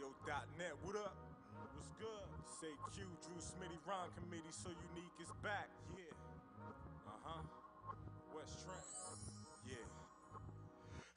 HammiltonRadio.net. What up? What's good? Say Q, Drew Smitty Ron Committee, so unique is back. Yeah. West Trent. Yeah.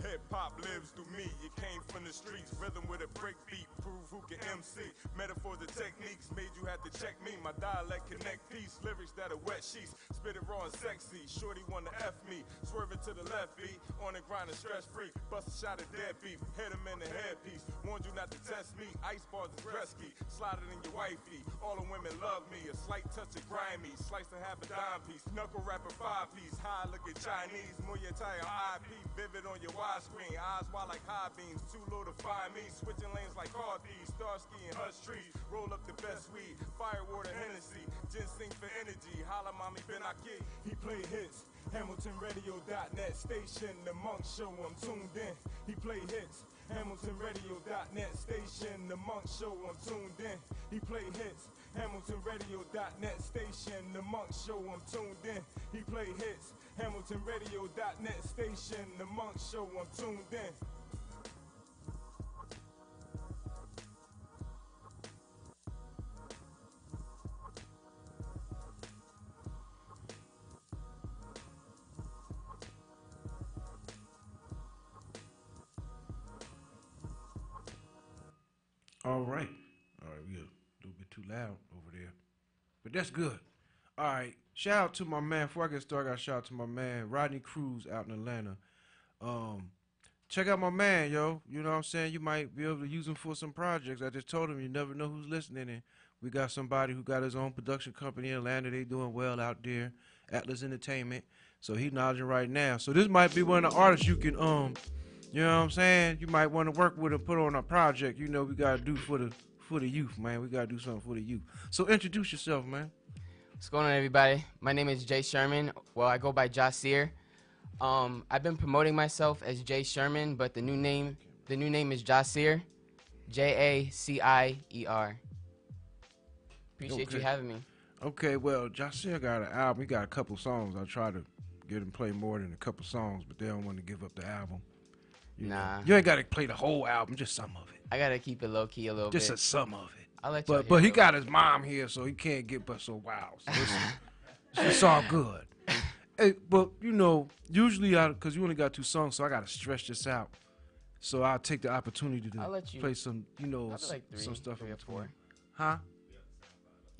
Hip hop lives through me. It came from the streets. Rhythm with a break beat. Prove who can MC. Metaphors and techniques made you have to check me. My dialect connect peace. Lyrics that are wet sheets. Spit it raw and sexy. Shorty wanna F me. Swerving to the left beat. On the grind and stress free. Bust a shot of dead beef. Hit him in the headpiece. Warned you not to test me. Ice bars is rescue. Slide it in your wifey. All the women love me. A slight touch of grimy. Slice and half a dime piece. Knuckle rapper 5-piece. High looking Chinese. Muay Thai IP. Vivid on your screen, eyes wide like high beams, too low to find me, switching lanes like car thieves, Starsky and Hush trees, roll up the best weed, firewater Hennessy, ginseng for energy, holla mommy Ben Aki, he play hits, HamiltonRadio.net station, the Monk Show, I'm tuned in, he play hits, HamiltonRadio.net station, the Monk Show, I'm tuned in, he play hits, HamiltonRadio.net station, the Monk Show, I'm tuned in, he play hits, HamiltonRadio.net station, the Monk Show, I'm tuned in. All right, we're a little bit too loud over there, but that's good. All right, shout out to my man. Before I get started, I got shout out to my man Rodney Cruz out in Atlanta. Check out my man, yo. You know what I'm saying? You might be able to use him for some projects. I just told him you never know who's listening. And we got somebody who got his own production company in Atlanta. They doing well out there. Atlas Entertainment. So he nodding right now. So this might be one of the artists you can you know what I'm saying? You might want to work with and put on a project. You know we gotta do for the youth, man. We gotta do something for the youth. So introduce yourself, man. What's going on, everybody? My name is Jay Sherman. Well, I go by Jasir. I've been promoting myself as Jay Sherman, but the new name is Jasir, Jacier. Appreciate you having me. Okay, well, Jasir got an album. He got a couple songs. I try to get him play more than a couple songs, but they don't want to give up the album. Nah. You ain't got to play the whole album, just some of it. I gotta keep it low key a little bit. Just some of it. I'll let you. But he got his mom here, so he can't get but so wild. So it's all good. Hey, but you know, usually because you only got 2 songs, so I gotta stretch this out. So I'll take the opportunity to play some, you know, like some stuff three in or four. between. Huh?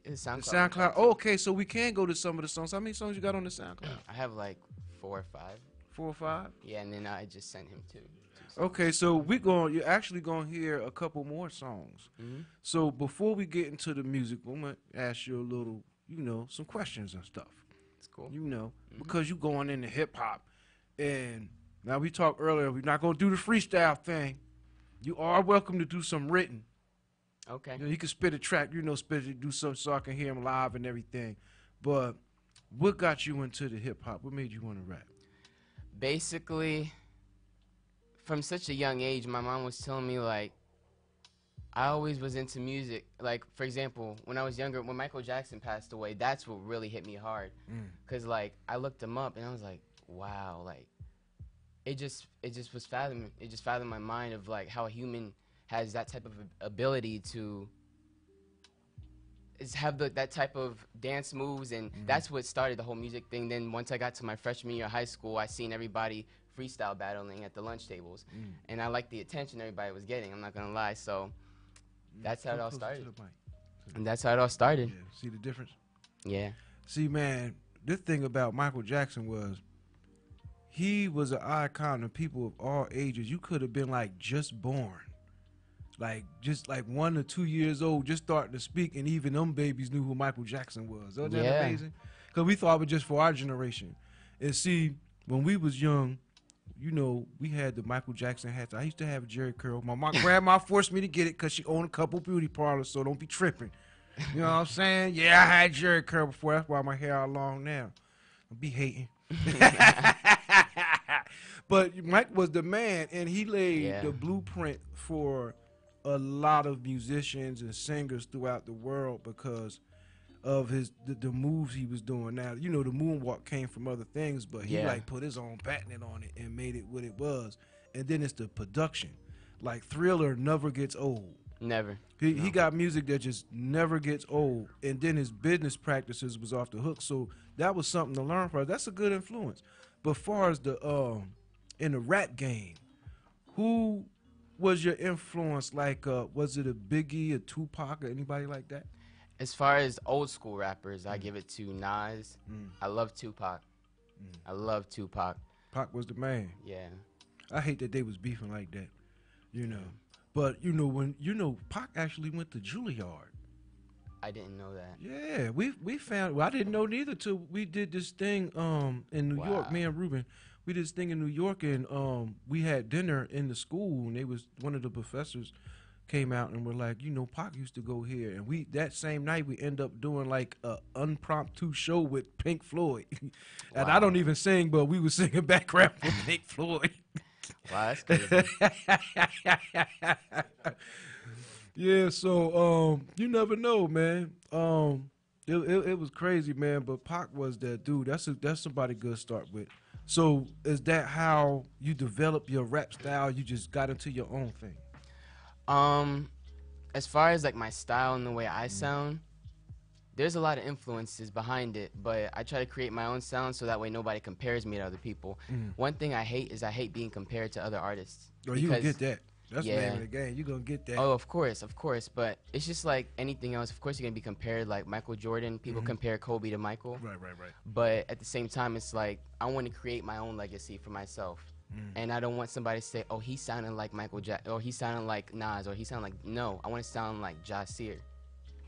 It's The SoundCloud. SoundCloud. Oh, okay, so we can go to some of the songs. How many songs you got on the SoundCloud? I have like 4 or 5. 4 or 5? Yeah, and then I just sent him 2. Okay, so you're actually gonna hear a couple more songs. Mm-hmm. So before we get into the music, I'm gonna ask you a little, you know, some questions and stuff. It's cool. You know, because you going into hip hop, and now we talked earlier, we're not gonna do the freestyle thing. You are welcome to do some written. Okay. You know, you can spit a track, you know, do something so I can hear him live and everything. But what got you into the hip hop? What made you want to rap? Basically, from such a young age, my mom was telling me, like, I always was into music. Like, for example, when I was younger, when Michael Jackson passed away, that's what really hit me hard. Because, like, I looked him up, and I was like, wow, like, it just was fathomed. It just fathomed my mind of, like, how a human has that type of ability to have that type of dance moves, and that's what started the whole music thing. Then once I got to my freshman year of high school, I seen everybody freestyle battling at the lunch tables, and I liked the attention everybody was getting. I'm not gonna lie, so that's how it all started. And that's how it all started. Yeah. See the difference? Yeah. See, man, this thing about Michael Jackson was he was an icon of people of all ages. You could have been like just born, like just like 1 or 2 years old, just starting to speak, and even them babies knew who Michael Jackson was. Isn't that amazing? Because we thought it was just for our generation. And see, when we was young, you know, we had the Michael Jackson hats. I used to have a Jerry curl. My grandma forced me to get it because she owned a couple beauty parlors, so don't be tripping. You know what I'm saying? Yeah, I had Jerry curl before. That's why my hair all long now. Don't be hating. But Mike was the man, and he laid the blueprint for a lot of musicians and singers throughout the world because of the moves he was doing. Now, you know, the moonwalk came from other things, but he like put his own patent on it and made it what it was. And then it's the production. Like Thriller never gets old. Never. He got music that just never gets old, and then his business practices was off the hook. So that was something to learn from. That's a good influence. But far as the in the rap game, who was your influence? Like, was it a Biggie, a Tupac, or anybody like that? As far as old school rappers, I give it to Nas. I love Tupac. I love Tupac. Pac was the man. Yeah. I hate that they was beefing like that, you know. But when Pac actually went to Juilliard. I didn't know that. Yeah, we found. Well, I didn't know neither till we did this thing in New York. Me and Ruben, we did this thing in New York, and we had dinner in the school, and they was one of the professors came out and were like, Pac used to go here, and we that same night we end up doing like a impromptu show with Pink Floyd, and I don't even sing, but we were singing background for Pink Floyd. Wow, that's crazy. Yeah, so you never know, man. It was crazy, man. But Pac was that dude. That's somebody good to start with. So is that how you develop your rap style? You just got into your own thing. As far as like my style and the way I sound, there's a lot of influences behind it, but I try to create my own sound so that way nobody compares me to other people. One thing I hate being compared to other artists. Oh, you gonna get that. That's the name of the game. You're going to get that. Oh, of course. But it's just like anything else. Of course, you're going to be compared like Michael Jordan. People compare Kobe to Michael. Right. But at the same time, it's like I want to create my own legacy for myself. And I don't want somebody to say, oh, he sounded like Michael Jackson, or he sounded like Nas, or he sounded like, no, I want to sound like Jasir.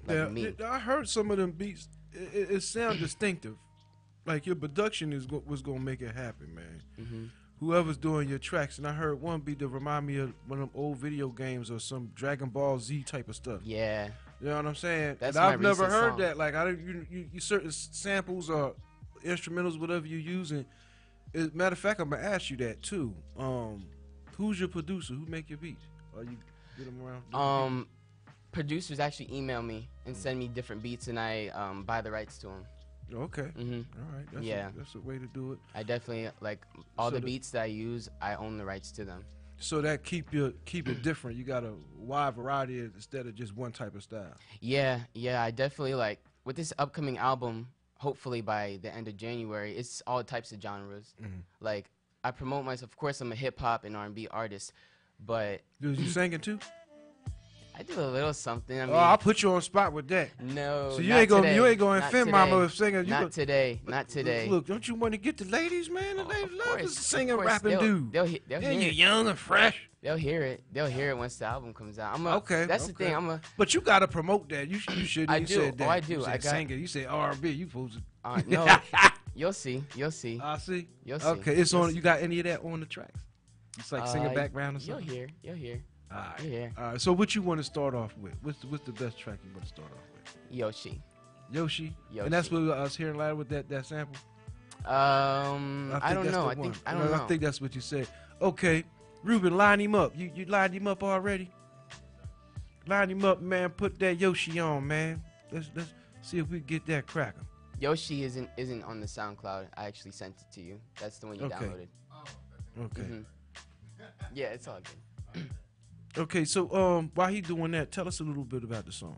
Like me. I heard some of them beats. It sounds distinctive. Like your production was going to make it happen, man. Whoever's doing your tracks, and I heard one beat that remind me of one of them old video games or some Dragon Ball Z type of stuff. Yeah. You know what I'm saying? That's and I've never heard song. that. Like you certain samples or instrumentals, whatever you're using. Matter of fact, I'm gonna ask you that too. Who's your producer? Who make your beats? Or you get them around? Producers actually email me and send me different beats, and I buy the rights to them. Okay. All right. That's a way to do it. I definitely like all the beats that I use. I own the rights to them. So that keep it different. You got a wide variety instead of just one type of style. Yeah. I definitely like with this upcoming album. Hopefully by the end of January, it's all types of genres. Like I promote myself. Of course, I'm a hip hop and R&B artist, but Dude, you singing too? I do a little something. I mean, I'll put you on spot with that. No, so you ain't gonna offend Mama with singing. Not today. Look, don't you want to get the ladies, man? The ladies love this singing, rapping dude. They'll hear you're it. young and fresh. They'll hear it. They'll hear it once the album comes out. That's the thing. But you gotta promote that. You should. I you do. Said that. I do. You said I got. Singing. You said R&B. You supposed to. No. You'll see. I see. You'll see. Okay, it's on. You got any of that on the tracks? It's like singing background or something. You'll hear. All right. You'll hear. All right. So what you want to start off with? What's the best track you want to start off with? Yoshi. And that's what I was hearing loud with that sample. I don't know. I don't know. I think that's what you said. Okay, Ruben, line him up. You lined him up already? Line him up, man. Put that Yoshi on, man. Let's see if we can get that cracking. Yoshi isn't on the SoundCloud. I actually sent it to you. That's the one you downloaded. Okay. Yeah, it's all good. Okay, so while he doing that, tell us a little bit about the song.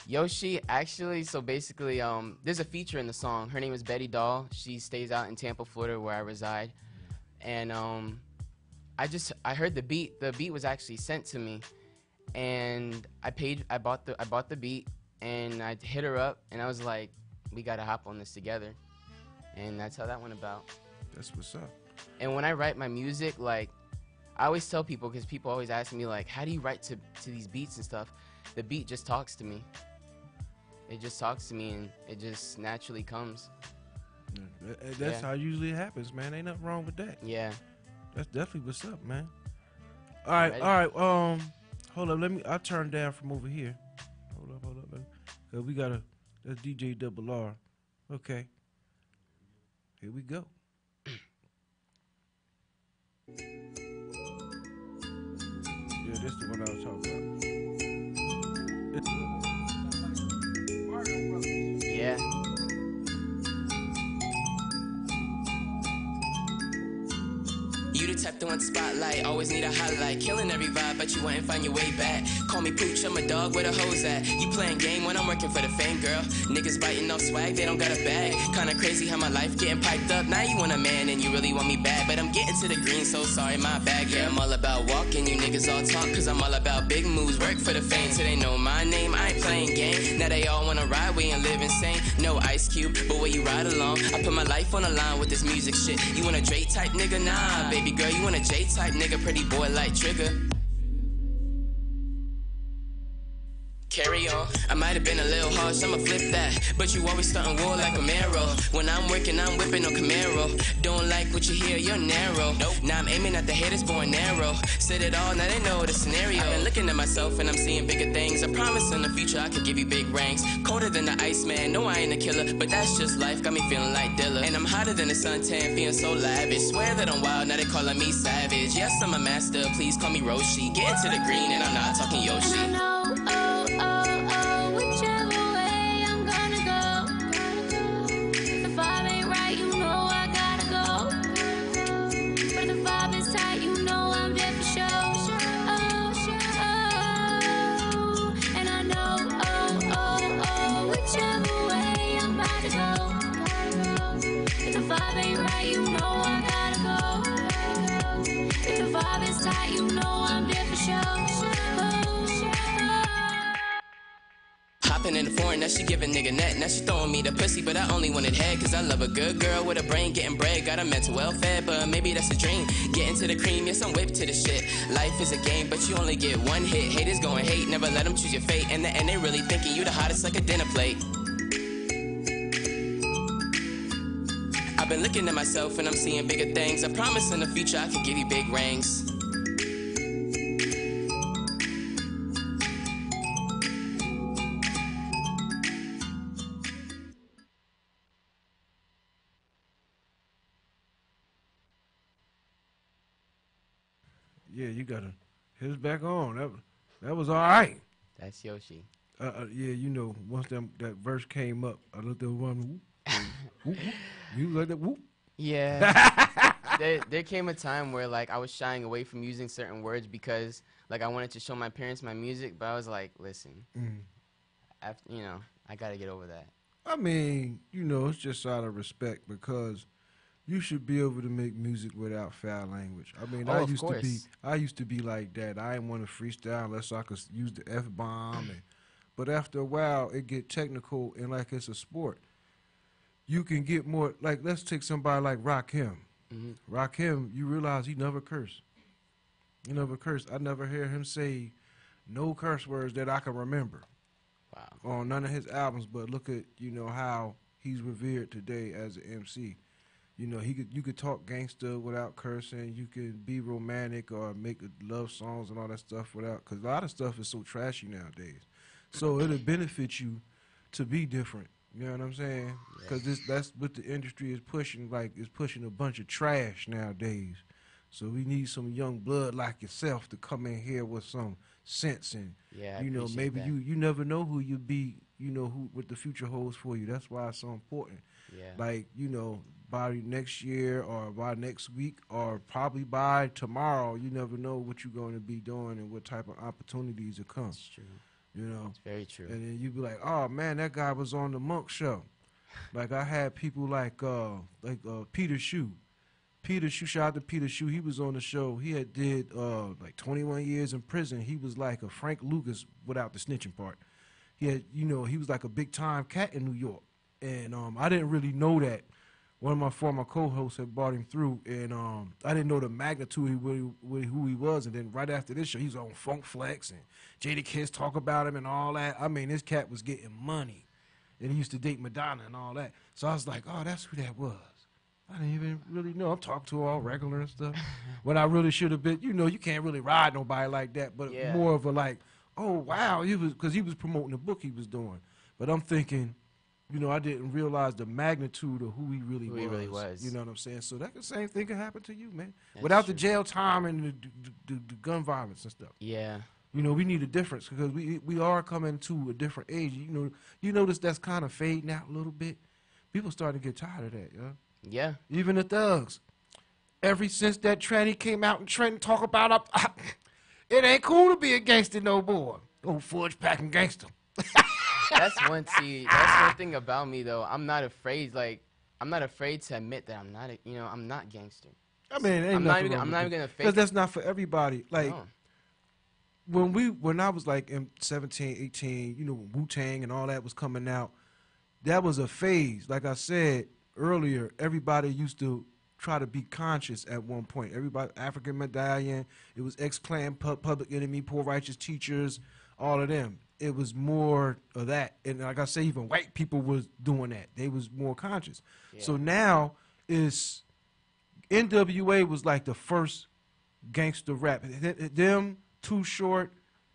Yoshi, actually, so basically, there's a feature in the song. Her name is Betty Doll. She stays out in Tampa, Florida, where I reside. And I heard the beat. The beat was actually sent to me, and I bought the beat, and I hit her up, and I was like, we gotta hop on this together, and that's how that went about. That's what's up. And when I write my music, like, I always tell people, because people always ask me, like, how do you write to these beats and stuff? The beat just talks to me. It just talks to me, and it just naturally comes. That's how usually it happens, man. Ain't nothing wrong with that. Yeah. That's definitely what's up, man. All right. Hold up. I'll turn down from over here. Hold up. Cause we got that's DJ Double R. Okay. Here we go. Yeah, this is the one I was talking about. Yeah. You the type to want spotlight, always need a highlight. Killing every vibe, I bet you wouldn't find your way back. Call me Pooch, I'm a dog, where the hoes at? You playing game when I'm working for the fame, girl. Niggas biting off swag, they don't got a bag. Kinda crazy how my life getting piped up. Now you want a man and you really want me bad, but I'm getting to the green, so sorry, my bad. Yeah, I'm all about walking, you niggas all talk, cause I'm all about big moves, work for the fame. Till they know my name, I ain't playing game. Now they all wanna ride, we ain't live insane. No Ice Cube, but where you ride along, I put my life on the line with this music shit. You want a Dre type nigga? Nah, baby girl, you want a J type nigga, pretty boy like Trigger. Carry on, I might have been a little harsh, I'ma flip that. But you always starting war like a marrow. When I'm working, I'm whipping on Camaro. Don't like what you hear, you're narrow. Nope. Now I'm aiming at the haters, born narrow. Said it all, now they know the scenario. I've been looking at myself and I'm seeing bigger things. I promise in the future I could give you big ranks. Colder than the Iceman, no I ain't a killer, but that's just life, got me feeling like Dilla. And I'm hotter than the suntan, feeling so lavish. Swear that I'm wild, now they calling me savage. Yes, I'm a master, please call me Roshi. Get into the green and I'm not talking Yoshi. I know, whichever way I'm gonna go. If the vibe ain't right, you know I gotta go. But if the vibe is tight, you know I'm there for sure. And I know, whichever way I'm about to go. If the vibe ain't right, you know I gotta go. If the vibe is tight, you know I'm there for sure. Hopping in the foreign, now she giving nigga net. Now she throwing me the pussy, but I only wanted head. Cause I love a good girl with a brain, getting bread. Got a mental welfare, but maybe that's a dream. Getting to the cream, yes, I'm whipped to the shit. Life is a game, but you only get one hit. Haters going hate, never let them choose your fate. In the end, they really thinking you the hottest like a dinner plate. I've been looking at myself and I'm seeing bigger things. I promise in the future I could give you big rings. Yeah, you gotta hit us back on. That was all right. That's Yoshi. Yeah, you know, once that verse came up, I looked at one. Whoop, whoop, whoop. You like that? Whoop. Yeah. there came a time where like I was shying away from using certain words because like I wanted to show my parents my music, but I was like, listen, after, I gotta get over that. I mean, it's just out of respect because you should be able to make music without foul language. I mean, of I used to be like that. I didn't want to freestyle unless I could use the F-bomb. But after a while, it get technical and like it's a sport. You can get more, like let's take somebody like Rakim. Rakim, you realize he never cursed. He never cursed. I never hear him say no curse words that I can remember. Wow. On none of his albums, but look at, how he's revered today as an MC. You could talk gangster without cursing. You could be romantic or make love songs and all that stuff without, because a lot of stuff is so trashy nowadays. So it'll benefit you to be different. You know what I'm saying? Because that's what the industry is pushing. Like, it's pushing a bunch of trash nowadays. So we need some young blood like yourself to come in here with some sense and, maybe that. you never know who you be. What the future holds for you. That's why it's so important. Yeah. Like, by next year or by next week or probably by tomorrow, you never know what you're going to be doing and what type of opportunities will come. That's true. It's very true. And then you be like, oh man, that guy was on the Monk Show. Like I had people like Peter Shue. Peter Shue, shout out to Peter Shue. He was on the show. He had did like 21 years in prison. He was like a Frank Lucas without the snitching part. He had, he was like a big time cat in New York. And I didn't really know that. One of my former co-hosts had brought him through, and I didn't know the magnitude of who he was. And then right after this show, he was on Funk Flex, and Jadakiss talk about him and all that. I mean, this cat was getting money, and he used to date Madonna and all that. So I was like, oh, that's who that was. I didn't even really know. I'm talking to her all regular and stuff. When I really should have been, you can't really ride nobody like that, but more of a like, oh, wow, because he was promoting the book he was doing. But I'm thinking, I didn't realize the magnitude of who he really was. You know what I'm saying? So that the same thing can happen to you, man. That's without true. the jail time and the gun violence and stuff. Yeah. We need a difference because we are coming to a different age. You notice that's kind of fading out a little bit. People starting to get tired of that, Yeah. Even the thugs. Ever since that tranny came out and Trenton talk about It ain't cool to be a gangster no more. Old fudge packing gangster. That's one thing about me though. I'm not afraid to admit that I'm not gangster. I mean, ain't I'm not even gonna fake because it. that's not for everybody. Like No. when I was like in 17, 18, you know, Wu-Tang and all that was coming out, that was a phase. Like I said earlier, everybody used to try to be conscious at one point. Everybody, African Medallion, it was X-Clan, Public Enemy, Poor Righteous Teachers, all of them. It was more of that. And like I say, even white people was doing that. They was more conscious. Yeah. So now it's NWA was like the first gangster rap. Them, Too Short,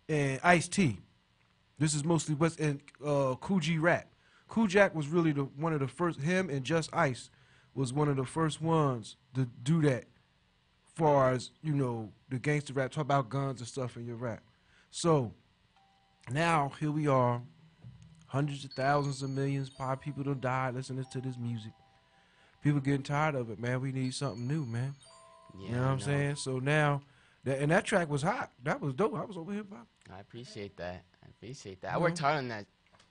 and Ice-T. This is mostly West and Kool G Rap. Kool Jack was really one of the first. Him and Just Ice was one of the first ones to do that. Far as you know, the gangster rap, talk about guns and stuff in your rap. So now here we are, hundreds of thousands of millions, probably people done died listening to this music. People getting tired of it, man. We need something new, man. Yeah, You know what I'm saying? So now, that track was hot. That was dope. I was over here, Bob. I appreciate that. I worked hard on that.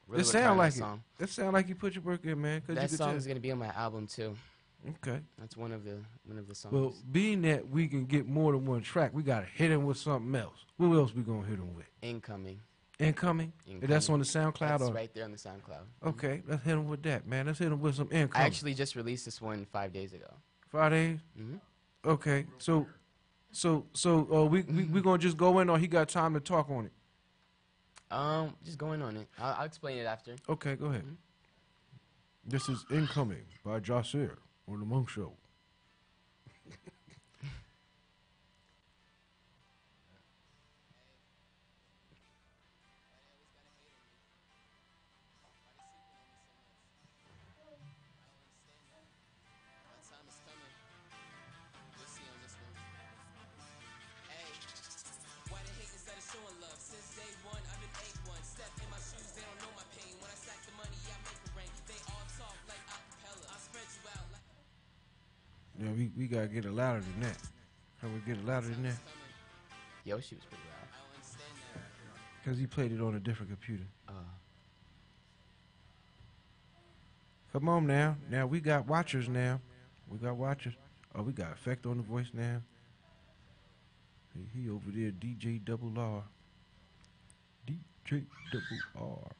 Really It worked hard sound on like that song. it. It sound like you put your work in, man. That song is gonna be on my album too. Okay. That's one of the songs. Well, being that we can get more than one track, we gotta hit him with something else. What else we gonna hit him with? Incoming. Incoming? That's on the SoundCloud? That's or? right there on the SoundCloud. Okay, let's hit him with that, man. Let's hit him with some incoming. I actually just released this one 5 days ago. Fridays? hmm Okay, so we gonna just go in, or he got time to talk on it? Just going on it. I'll explain it after. Okay, go ahead. This is Incoming by Jahseer on the Monk Show. Yeah, we gotta get it louder than that. How we get it louder than that? Yoshi was pretty loud. Because he played it on a different computer. Come on now. Now we got watchers now. We got watchers. Oh, we got effect on the voice now. He over there, DJ Double R. DJ Double R.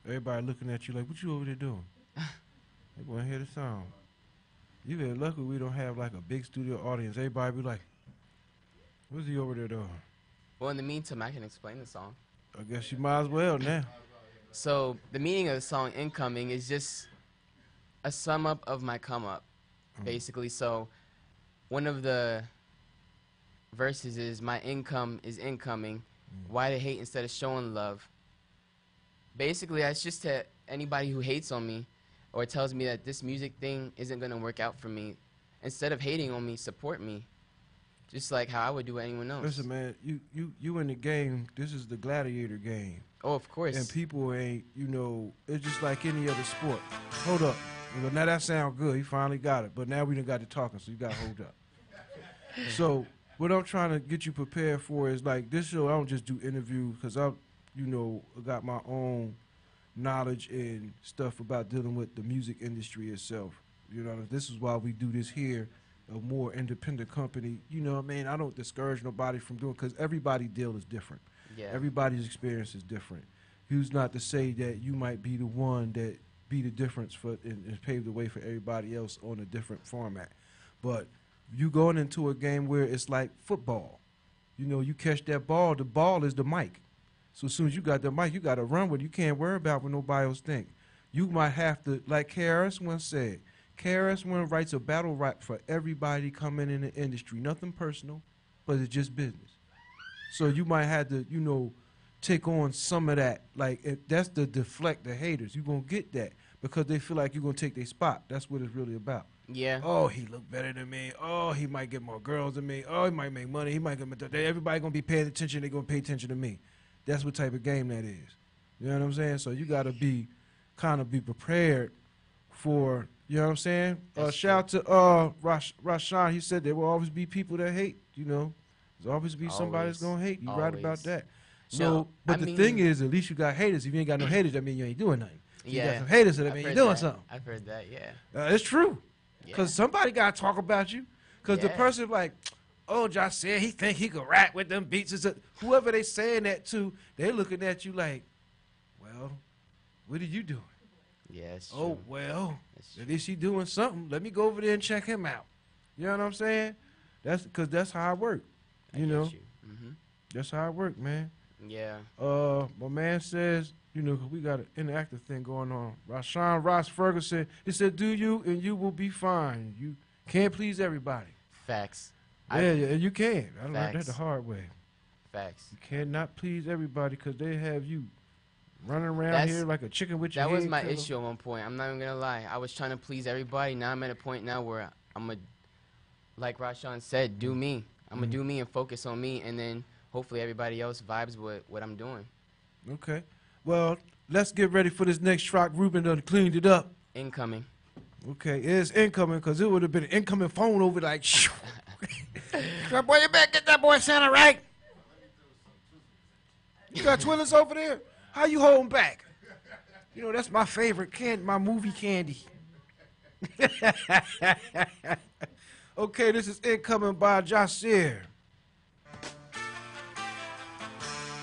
Everybody looking at you like, what you over there doing? They want to hear the song. You get lucky we don't have like a big studio audience. Everybody be like, what's he over there doing? Well, in the meantime, I can explain the song. I guess you might as well now. So the meaning of the song "Incoming" is just a sum up of my come up, basically. So one of the verses is "My income is incoming. Why to hate instead of showing love?" Basically, that's just to anybody who hates on me or tells me that this music thing isn't gonna work out for me. Instead of hating on me, support me, just like how I would do with anyone else. Listen, man, you in the game. This is the gladiator game. Oh, of course. And people ain't, it's just like any other sport. Hold up. Well, now that sound good. He finally got it. But now we done got to talking, so you got to hold up. So what I'm trying to get you prepared for is like this show, I don't just do interviews because I got my own knowledge and stuff about dealing with the music industry itself. This is why we do this here, a more independent company. You know what I mean? I don't discourage nobody from doing because everybody's deal is different. Yeah. Everybody's experience is different. Who's not to say that you might be the one that be the difference for and pave the way for everybody else on a different format. But you going into a game where it's like football. You catch that ball, the ball is the mic. So as soon as you got the mic, you got to run with it. You can't worry about what nobody else think. You might have to, like KRS once said, KRS-One writes a battle rap for everybody coming in the industry. Nothing personal, but it's just business. So you might have to, take on some of that. Like, that's the deflect the haters. You're going to get that because they feel like you're going to take their spot. That's what it's really about. Yeah. Oh, he look better than me. Oh, he might get more girls than me. Oh, he might make money. He might get. Everybody gonna be paying attention. They gonna pay attention to me. That's what type of game that is. You know what I'm saying? So you gotta be, kind of be prepared for. You know what I'm saying? Shout out to Rashawn. He said there will always be people that hate. You know, there's always be somebody that's gonna hate. You right about that. So, No, but I the thing is, at least you got haters. If you ain't got no haters, that mean you ain't doing nothing. If you got some haters, so that mean you're doing something. I've heard that, yeah. It's true. Yeah. Because somebody got to talk about you. Because the Yeah. person like, oh, Josh said he think he could rap with them beats. Whoever they saying that to, they looking at you like, well, what are you doing? Yeah, it's true. Oh, well, That's at least he doing something. Let me go over there and check him out. You know what I'm saying? That's because that's how I work. I You get know, Mm-hmm. that's how I work, man. Yeah. My man says, you know, 'cause we got an interactive thing going on. Rashawn Ross Ferguson, he said, do you and you will be fine. You can't please everybody. Facts. Yeah, and you can. I learned that Facts. the hard way. Facts. You cannot please everybody because they have you running around That's- here like a chicken with your That head was my cut off. issue at one point. I'm not even gonna lie. I was trying to please everybody. Now I'm at a point now where like Rashawn said, do me. I'm gonna do me and focus on me, and then hopefully everybody else vibes with what I'm doing. Okay. Well, let's get ready for this next track. Ruben done cleaned it up. Incoming. Okay, it's incoming because it would have been an incoming phone over like, shoo. Boy, you better get that boy sounding right. You got Twizzlers over there? How you holding back? You know, that's my favorite candy, my movie candy. Okay, this is Incoming by Jasir.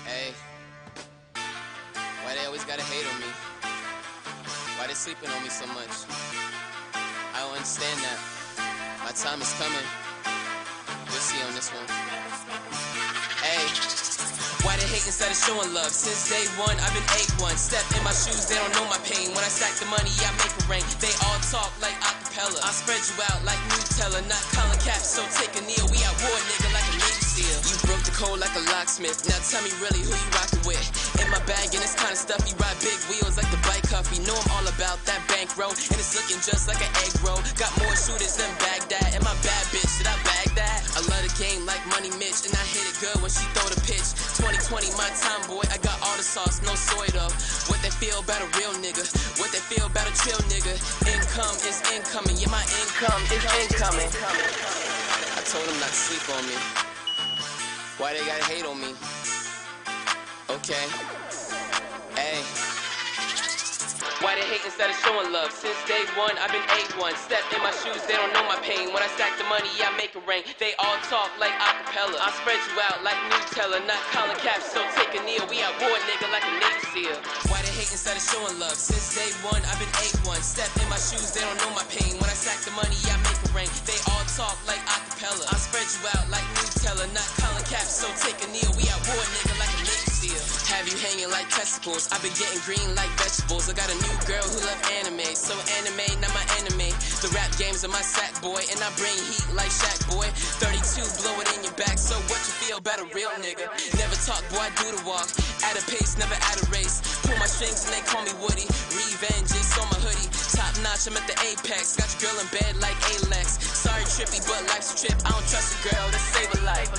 Hey, why they always gotta hate on me? Why they sleeping on me so much? I don't understand that. My time is coming. You'll see on this one. Hey, why they hate instead of showing love? Since day one, I've been A1. Step in my shoes, they don't know my pain. When I stack the money, I make it rain. They all talk like acapella. I spread you out like Nutella, not Colin Cap. So take a kneel. We at war, nigga, like a Navy SEAL. You broke the code like a locksmith. Now tell me really who you rockin' with. In my bag and it's kinda stuffy. Ride big wheels like the bike Huffy. Know I'm all about that bankroll, and it's looking just like an egg roll. Got more shooters than Baghdad, and my bad bitch, did I bag that? I love the game like Money Mitch, and I hit it good when she throw the pitch. 2020, my time, boy, I got all the sauce, no soy though. What they feel about a real nigga, what they feel about a chill nigga. Income is incoming, yeah, my income is incoming. I told them not to sleep on me. Why they gotta hate on me? Okay, hey. Why they hate instead of showing love? Since day one, I've been A1. Step in my shoes, they don't know my pain. When I stack the money, I make it rain. They all talk like acapella. I spread you out like Nutella, not Colin Cap. So take a kneel. We at war, nigga, like a Navy SEAL. Why they hate instead of showing love? Since day one, I've been A1. Step in my shoes, they don't know my pain. When I stack the money, I make it rain. They all talk like acapella. I spread you out like Nutella, not Colin Cap. So take a kneel. We at war, nigga, like a Navy SEAL. Have you hanging like testicles? I've been getting green like vegetables. I got a new girl who love anime, so anime, not my enemy. The rap games are my sack, boy, and I bring heat like Shaq, boy. 32, blow it in your back, so what you feel about a real nigga? Never talk, boy, I do the walk. At a pace, never at a race. Pull my strings and they call me Woody. Revenge is on my hoodie. Top notch, I'm at the apex. Got your girl in bed like Alex. Sorry, trippy, but life's a trip. I don't trust a girl to save a life.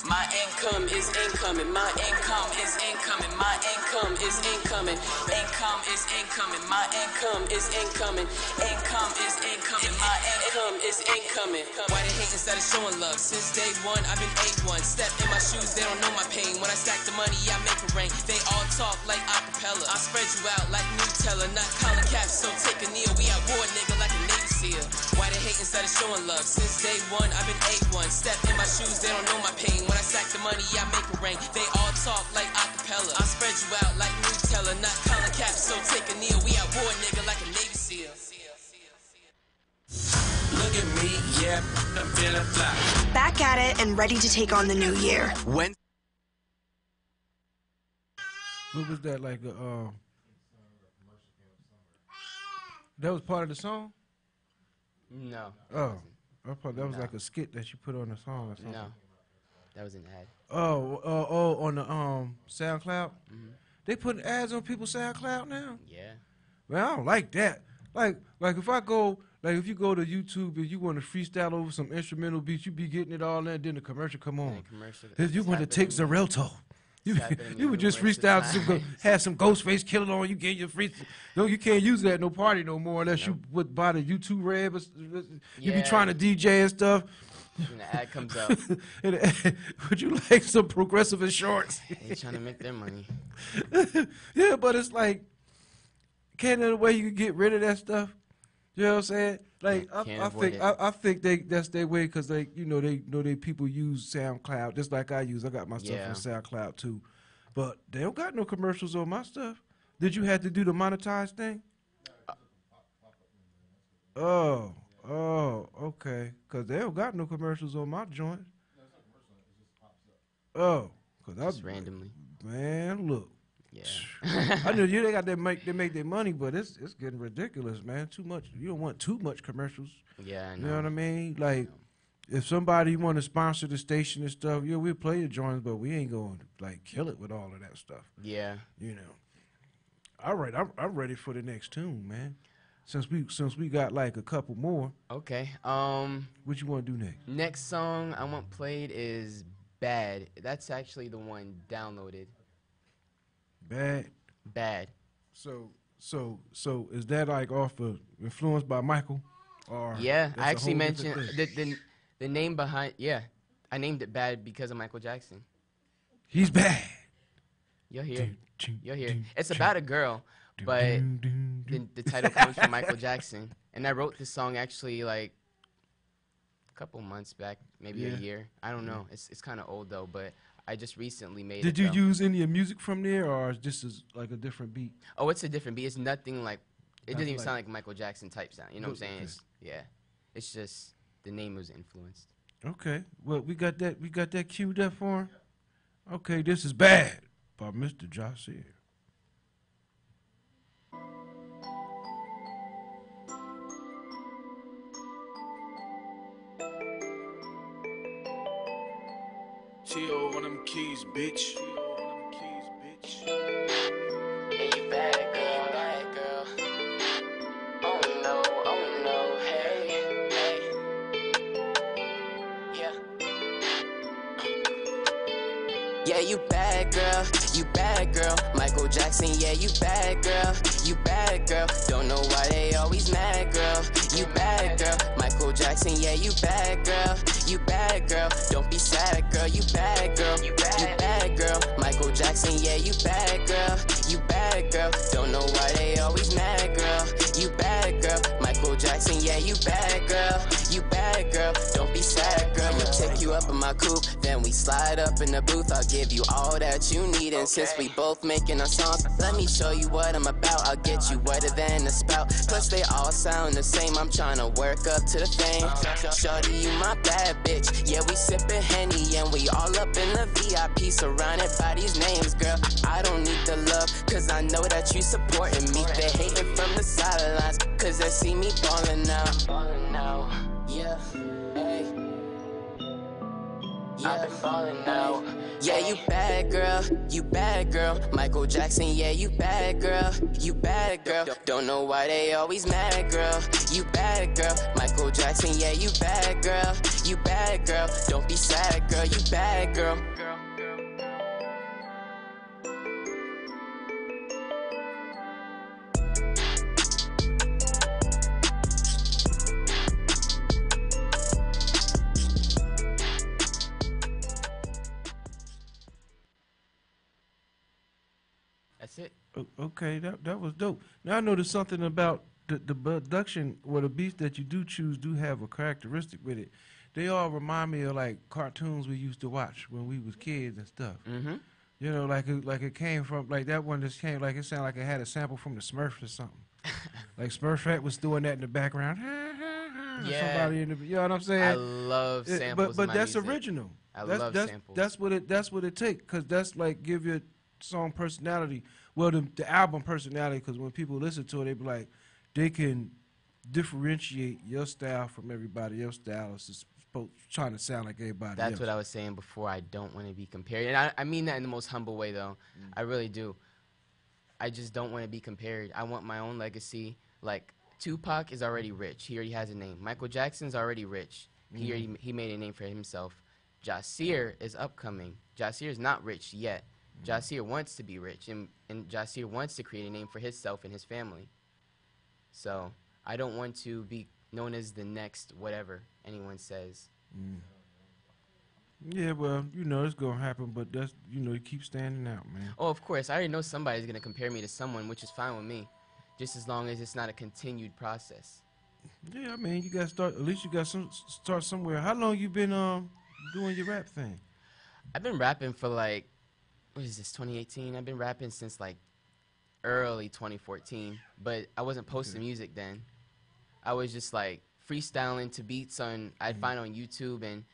My income is incoming. My income is incoming. My income is incoming. Income is incoming. My income is incoming. Income is incoming. My income is incoming. Why they hate instead of showing love? Since day one, I've been A1. Step in my shoes, they don't know my pain. When I stack the money, I make it rain. They all talk like acapella. I spread you out like Nutella, not Colin Cap. So take a kneel. We at war, nigga, like a Navy SEAL. Why they hate instead of showing love? Since day one, I've been A1. Step in my shoes, they don't know my pain. When I stack the money, I make it rain. They all talk like acapella. I spread you out like Nutella, not Colin Cap. So take a kneel. We at war, nigga, like a Navy SEAL. Look at me, yeah, I'm feeling fly. Back at it and ready to take on the new year. When What was that like? That was part of the song. No. Oh, I thought that was like a skit that you put on the song or something. No. That was an ad. Oh, on the SoundCloud. They putting ads on people's SoundCloud now. Yeah. Man, I don't like that. Like if I go Like if you go to YouTube and you want to freestyle over some instrumental beats, you be getting it all in, then the commercial come on. If you want to take Xarelto, you would just freestyle have some Ghostface Killer on. You get your free. No, you can't use that at no party no more unless you would buy the YouTube Red. You be trying to DJ and stuff. And the ad comes up. Would you like some Progressive Insurance? They trying to make their money. Yeah, but it's like, can't there a way you can get rid of that stuff? You know what I'm saying? Like I think that's their way because they know they people use SoundCloud just like I use. I got my stuff on SoundCloud too, but they don't got no commercials on my stuff. Did you have to do the monetized thing? Oh, okay. Because they don't got no commercials on my joint. Oh, because I Just randomly. Man, look. Yeah. I know they got they make their money, but it's getting ridiculous, man. Too much. You don't want too much commercials. Yeah, I know. You know what I mean? Like, if somebody want to sponsor the station and stuff, we'll play the joints, but we ain't going to like kill it with all of that stuff. Yeah. You know. All right, I'm ready for the next tune, man. Since we got like a couple more. Okay. What you want to do next? Next song I want played is Bad. That's actually the one downloaded. Bad. So is that like off of influenced by Michael? Or yeah, that's I actually a whole mentioned different thing? the name behind. Yeah, I named it Bad because of Michael Jackson. He's bad. You'll hear. You'll hear. It's about a girl, but the title comes from Michael Jackson. And I wrote this song actually like a couple months back, maybe a year. I don't know. It's kind of old though, but I just recently made it. Did you use any music from there, or is this like a different beat? Oh, it's a different beat. It's nothing like. It doesn't even sound like Michael Jackson type sound. You know what I'm saying? Okay. It's just the name was influenced. Okay. Well, we got that queued up for him. Okay, this is Bad by Mr. Jahseer. T.O. on them keys, bitch. Yeah, you bad girl. Oh no, hey. Yeah. Yeah, you bad girl. Michael Jackson, yeah, you bad girl. Don't know why they always mad, girl. You bad girl. Michael Jackson, yeah, you bad girl. Don't be sad, girl. You bad girl. You bad girl. Michael Jackson, yeah, you bad girl. Don't know why they always mad, girl. You bad girl. Michael Jackson, yeah, you bad girl. Don't be sad, girl. I'ma take you up in my coupe, then we slide up in the booth. I'll give you all that you need, and since we both making our songs, let me show you what I'm about. I'll get you wetter than a spout. Plus they all sound the same. I'm trying to work up to the fame. Shorty, you my bad bitch. Yeah, we sippin' Henny and we all up in the VIP, surrounded by these names, girl. I don't need the love, cause I know that you supporting me. They hating from the sidelines, cause they see me ballin' now. Yeah, hey. I've been ballin' now. Yeah, you bad girl. Michael Jackson, yeah, you bad girl. Don't know why they always mad, girl. You bad girl. Michael Jackson, yeah, you bad girl. Don't be sad, girl. You bad girl. That's it. Okay, that was dope. Now I noticed something about the production, or the beats that you do choose do have a characteristic with it. They all remind me of like cartoons we used to watch when we was kids and stuff. Mm-hmm. You know, like it came from, like that one just came, like it sounded like it had a sample from the Smurfs or something. Like Smurfette was doing that in the background. Yeah. Somebody in the, you know what I'm saying? I love samples. But in my that's music. original. Love samples. That's what it takes, because that's like give your song personality. Well, the album personality, because when people listen to it, they be like, they can differentiate your style from everybody else's style. It's just trying to sound like everybody That's else. what I was saying before. I don't want to be compared. And I mean that in the most humble way, though. I really do. I just don't want to be compared. I want my own legacy, like, Tupac is already rich. He already has a name. Michael Jackson's already rich. He made a name for himself. Jasir is upcoming. Jasir is not rich yet. Jasir wants to be rich, and Jasir wants to create a name for himself and his family. So I don't want to be known as the next whatever anyone says. Yeah, well, you know it's gonna happen, but that's you keep standing out, man. Oh, of course. I already know somebody's going to compare me to someone, which is fine with me, just as long as it's not a continued process. Yeah, I mean you gotta start. At least you got start somewhere. How long you been doing your rap thing? I've been rapping for like, what is this, 2018? I've been rapping since like early 2014, but I wasn't posting music then. I was just like freestyling to beats I'd find on YouTube and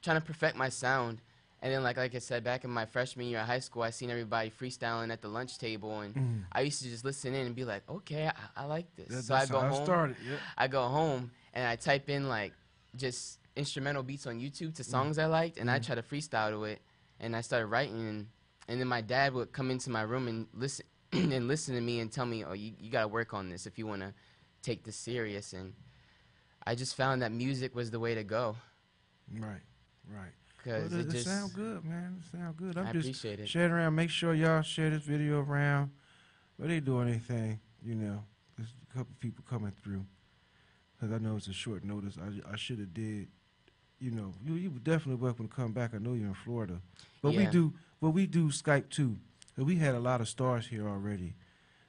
trying to perfect my sound. And then like I said, back in my freshman year of high school, I seen everybody freestyling at the lunch table, and I used to just listen in and be like, okay, I like this. So I That's go how home. I started. Yeah. I go home and I type in like just instrumental beats on YouTube to songs I liked, and I try to freestyle to it. And I started writing, and then my dad would come into my room and listen and listen to me and tell me, oh, you got to work on this if you want to take this serious. And I just found that music was the way to go. Right. Cause Well, it it just sound good, man. It sound good. I'm I just appreciate it. sharing around. Make sure y'all share this video around. But they doing anything, There's a couple people coming through. Cause I know it's a short notice. I should have did. You were definitely welcome to come back. I know you're in Florida, but Yeah. we do Skype too. 'Cause we had a lot of stars here already.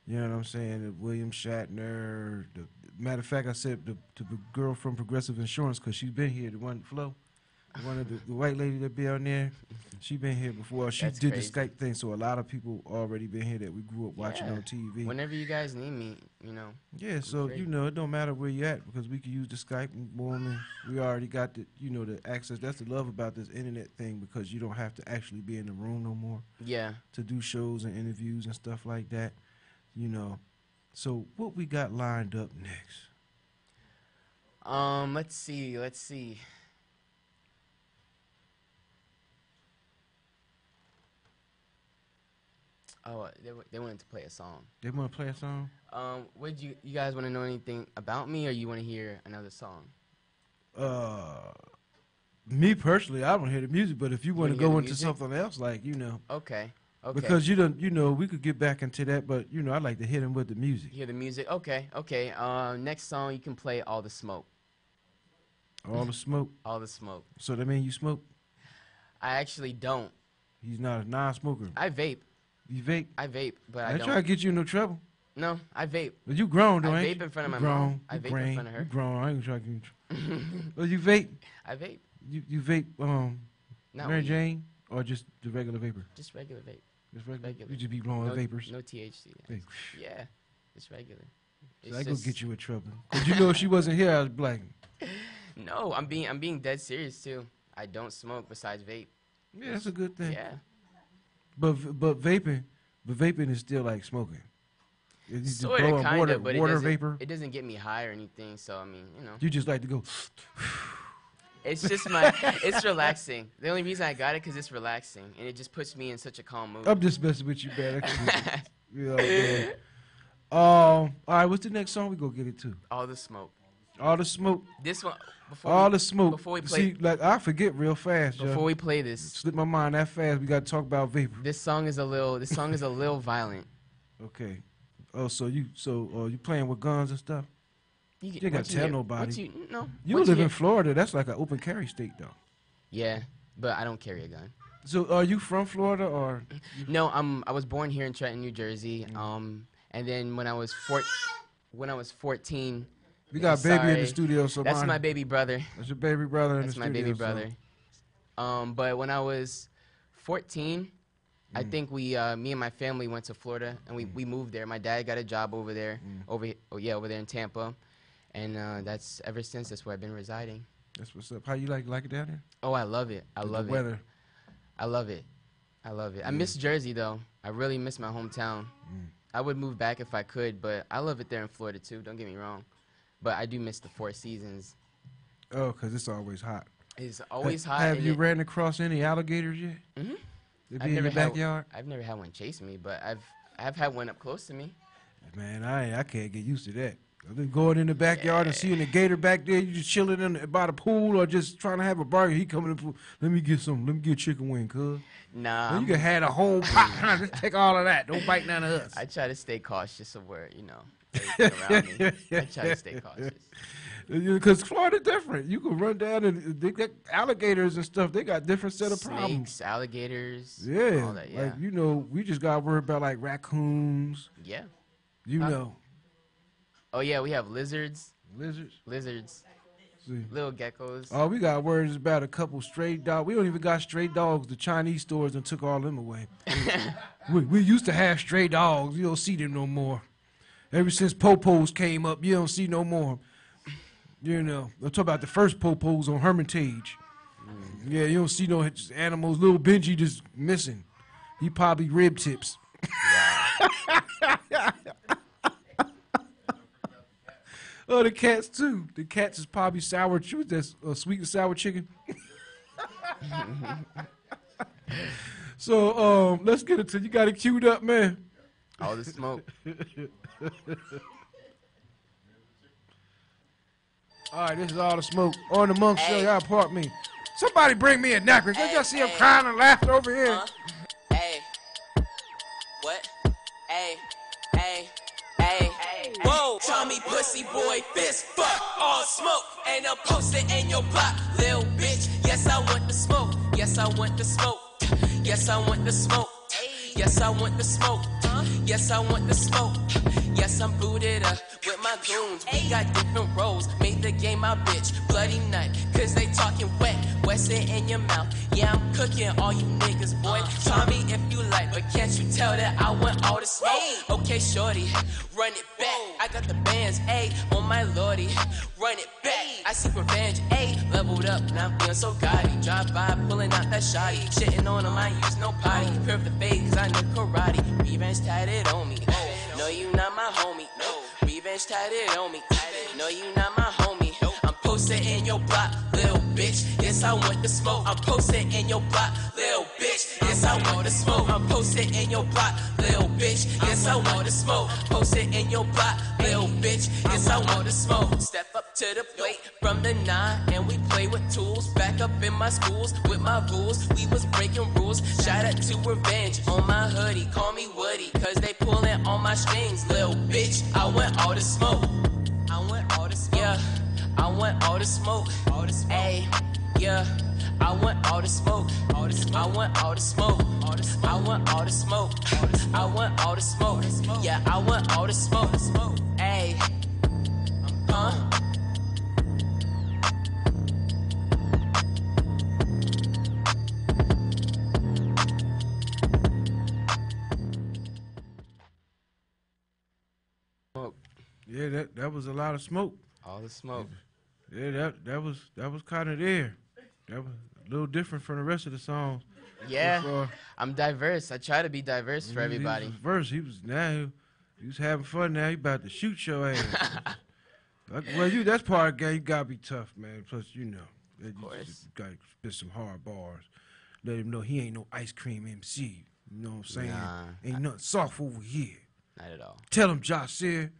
You know what I'm saying? William Shatner. Matter of fact, I said the girl from Progressive Insurance, because she's been here. The one Flo. One of the white lady that be on there, she been here before. She That's did crazy. the Skype thing, so a lot of people already been here that we grew up watching Yeah. on TV. Whenever you guys need me, Yeah, so great. it don't matter where you at, because we can use the Skype and boom, and we already got the access. That's the love about this internet thing, because you don't have to actually be in the room no more yeah. to do shows and interviews and stuff like that. So what we got lined up next? Let's see. Oh, they wanted to play a song. They want to play a song? Would you guys want to know anything about me, or you want to hear another song? Me personally, I don't hear the music, but if you want to wanna hear go the into music? something else, like Okay. because we could get back into that, but I like to hit him with the music. Hear the music. Okay. Next song you can play All the Smoke. All the smoke. All the Smoke. So that means you smoke. I actually don't. He's not a non-smoker. I vape. You vape. But I I ain't don't. trying to get you in no trouble. No, I vape. But you grown though, I ain't vape in front of you? my grown. mom. I You vape in grown. front of her. You grown. I ain't trying to get you in trouble. Well, you vape. I vape. You vape. Not Mary weed. Jane or just the regular vapor? Just regular vape. Just regular. Regular. You just be blowing No, vapors. no THC. Vape. Yeah, just regular. So I go get you in trouble. Cause if she wasn't here, I'd be like, No, I'm being dead serious too. I don't smoke besides vape. yeah, that's a good thing. Yeah. But vaping is still like smoking. You just Sort blow of, a kind water, of, but water it doesn't, vapor. it doesn't get me high or anything. So I mean, You just like to go. it's just it's relaxing. The only reason I got it because it's relaxing and it just puts me in such a calm mood. I'm just messing with you, man. Man. All right, what's the next song we gonna get it to? All the Smoke. All the smoke. This one. All the smoke. Before we play. See, like I forget real fast. Before we play this, slip my mind that fast. We gotta talk about vapor. this song is a little violent. Okay. Oh, so you playing with guns and stuff? You ain't gotta once tell nobody. once you You live in hear- Florida. That's like an open carry state, though. Yeah, but I don't carry a gun. So are you from Florida or? No, I was born here in Trenton, New Jersey. And then when I was 14, We got a baby in the sorry, studio, so that's my baby brother. That's your baby brother in That's the my studio. baby so- brother. But when I was 14, I think me and my family went to Florida and we moved there. My dad got a job over there, over there in Tampa, and that's ever since. That's where I've been residing. That's what's up. How you like it down there? Oh, I love it. I love the it. weather. I love it. I love it. I miss Jersey though. I really miss my hometown. I would move back if I could, but I love it there in Florida too. Don't get me wrong, but I do miss the Four Seasons. Oh, 'cause it's always hot. It's always hot. Have and you it- ran across any alligators yet? Mhm. They I've be in never your backyard? I've never had one chase me, but I've had one up close to me. Man, I can't get used to that. I've been going in the backyard and seeing the gator back there. You just chilling by the pool or just trying to have a burger. He coming in the pool. Let me get a chicken wing, cuz. Nah, You can have a whole pot. Just take all of that. Don't bite none of us. I try to stay cautious of where, everything around me. I try to stay cautious. Because Florida different. You can run down and they got alligators and stuff. They got different set of problems. Snakes, alligators, Yeah, all that, yeah. like we just got worried about like raccoons. Yeah. Know, Oh, yeah, we have lizards, lizards. See. little geckos. Oh, we got worries about a couple stray dogs. We don't even got stray dogs. The Chinese stores and took all them away. we used to have stray dogs. You don't see them no more. Ever since popos came up, you don't see no more. I'm talking about the first popos on Hermitage. Yeah, you don't see no animals. Little Benji just missing. He probably rib tips. Oh, the cats too. The cats is probably sour. That's sweet and sour chicken. So let's get into. You got it queued up, man. All the smoke. All right, this is all the smoke on the Monk Show. Y'all part me. Somebody bring me a necklace. Don't y'all see him crying and laughing over here? Hey, what? Hey, hey, hey. Whoa, Tommy pussy boy, fist fuck, all smoke. And I'm posted in your block, lil bitch. Yes, I want the smoke. Yes, I want the smoke. Yes, I want the smoke. Yes, I want the smoke. Yes, I want the smoke. Yes, I'm booted up with my goons. We got different roles. Made the game my bitch. Bloody nut. Cause they talking wet. What's it in your mouth? Yeah, I'm cooking all you niggas, boy. Try me if you like, but can't you tell that I want all the smoke? Okay, shorty, run it back. I got the bands, ayy, on my lordy. Run it back. I seek revenge, ayy. Leveled up, now I'm feeling so gaudy. Drive by, pulling out that shoddy. Shitting on him, I ain't use no potty. Curve the fade, cause I know karate. Revenge tatted on me. No, you not my homie. No, revenge tatted on me. No, you not my homie. I'm posted in your block, little bitch. Yes, I want the smoke. I'm posted in your block, little bitch. Yes, I want the smoke. I'm posted in your block, little bitch. Yes, I want the smoke. Posted in your block, little bitch. Yes, I want the smoke. Step up to the plate from the 9, and we play with tools. Back up in my schools with my rules. We was breaking rules. Shout out to revenge on my hoodie. Call me Woody, cause they pulling on my strings, little bitch. I want all the smoke. I want all the smoke. Yeah, I want all the smoke. All the smoke. Ay, yeah. I want all the smoke. All the smoke. I want all the smoke. All the smoke. I want all the smoke. All the smoke. I want all the smoke. Yeah, I want all the smoke. Ay. Huh? Smoke. Yeah, that was a lot of smoke. All the smoke. Yeah, that was kind of there. That was a little different from the rest of the songs. Yeah, I'm diverse. I try to be diverse for everybody. He was having fun. Now he about to shoot your ass. Well, that's part of the game. You gotta be tough, man. Plus, you gotta spit some hard bars. Let him know he ain't no ice cream MC. You know what I'm saying? Nah, ain't nothing soft over here. Not at all. Tell him, Josh said.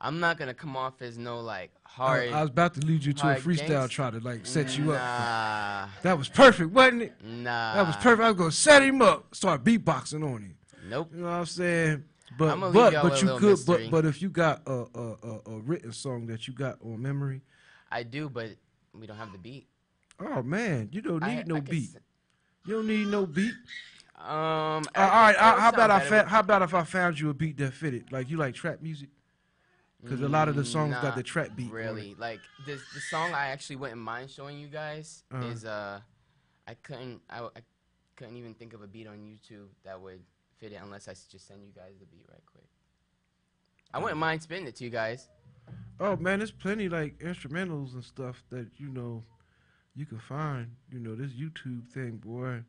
I'm not gonna come off as no hard. I was about to lead you to a hard freestyle, gangsta. try to set you up. Nah, That was perfect, wasn't it? nah. That was perfect. I was gonna set him up, start beatboxing on him. Nope. You know what I'm saying? But I'ma leave y'all with a you little could mystery. but if you got a written song that you got on memory, I do, but we don't have the beat. oh man, you don't need no I could beat. s- You don't need no beat. All All right, how about if I found you a beat that fitted? Like you like trap music? Because a lot of the songs got the trap beat. on it. Really, like the song I actually wouldn't mind showing you guys Uh-huh. is I couldn't even think of a beat on YouTube that would fit it unless I just send you guys the beat right quick. I wouldn't mind spinning it to you guys. Oh man, there's plenty like instrumentals and stuff that you can find. This YouTube thing, boy.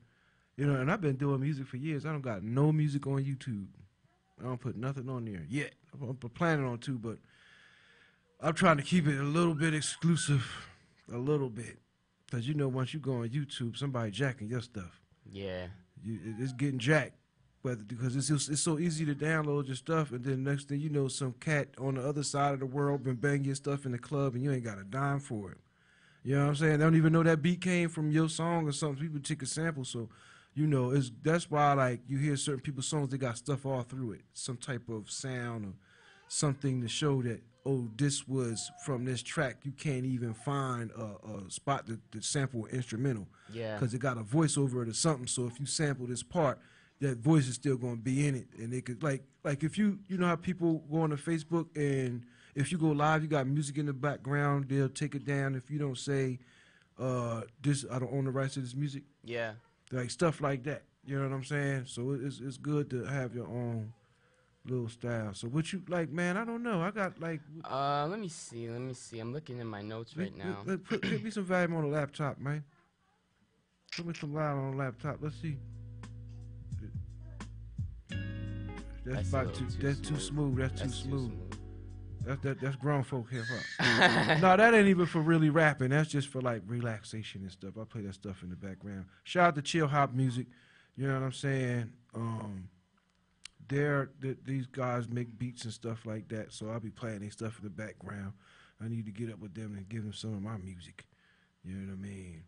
And I've been doing music for years. I don't got no music on YouTube. I don't put nothing on there yet. I'm planning on to, but I'm trying to keep it a little bit exclusive, a little bit, because once you go on YouTube, somebody jacking your stuff. Yeah. It's getting jacked. whether because it's so easy to download your stuff, and then next thing you know, some cat on the other side of the world been banging your stuff in the club, and you ain't got a dime for it. You know what I'm saying? They don't even know that beat came from your song or something. People take a sample, so you know that's why like you hear certain people's songs, they got stuff all through it, some type of sound or something to show that this was from this track. You can't even find a spot to sample an instrumental, because it got a voice over it or something. So if you sample this part, that voice is still going to be in it, and they could like if you know how people go on to Facebook, and if you go live, you got music in the background, they'll take it down if you don't say this. I don't own the rights to this music. Yeah. Like stuff like that. You know what I'm saying? So it's good to have your own little style. So what you like, man? I don't know. I got like. Let me see. I'm looking in my notes right now. Put me some volume on the laptop, man. Put me some volume on the laptop. Let's see. That's about too. That's too smooth. That's too smooth. That's grown folk hip hop. No, that ain't even for really rapping. That's just for like relaxation and stuff. I play that stuff in the background. Shout out to Chill Hop Music. You know what I'm saying? These guys make beats and stuff like that, so I'll be playing their stuff in the background. I need to get up with them and give them some of my music. You know what I mean?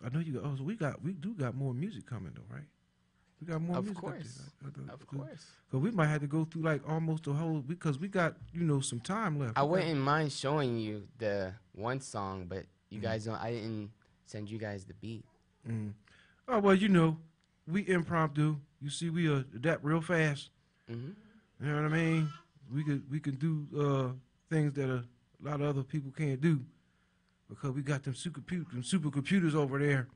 I know you. So we do got more music coming though, right? We got more music. Of course. Because we might have to go through like almost the whole, because we got, some time left. I wouldn't mind showing you the one song, but you guys don't. I didn't send you guys the beat. Oh well, we impromptu. You see, we adapt real fast. You know what I mean? We can do things that a lot of other people can't do, because we got them supercomputers over there.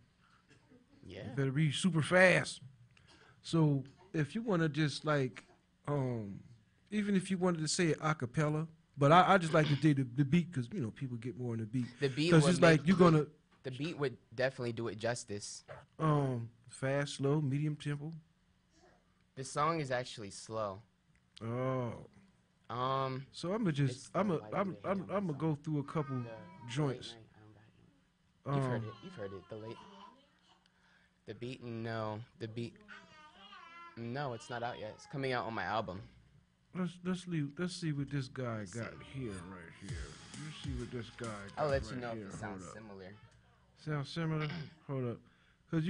Yeah. You better be super fast. So if you want to just like, even if you wanted to say it a cappella, but I just like to do the beat, because people get more in the beat. The beat because it's like you're gonna. The beat would definitely do it justice. Fast, slow, medium tempo. The song is actually slow. Oh. So I'm gonna go through a couple joints. You've heard it. The beat. No, it's not out yet. It's coming out on my album. Let's see what this guy got here, right here. You see what this guy got. I'll let you right know here. if it sounds similar. Sounds similar? Hold up. Because,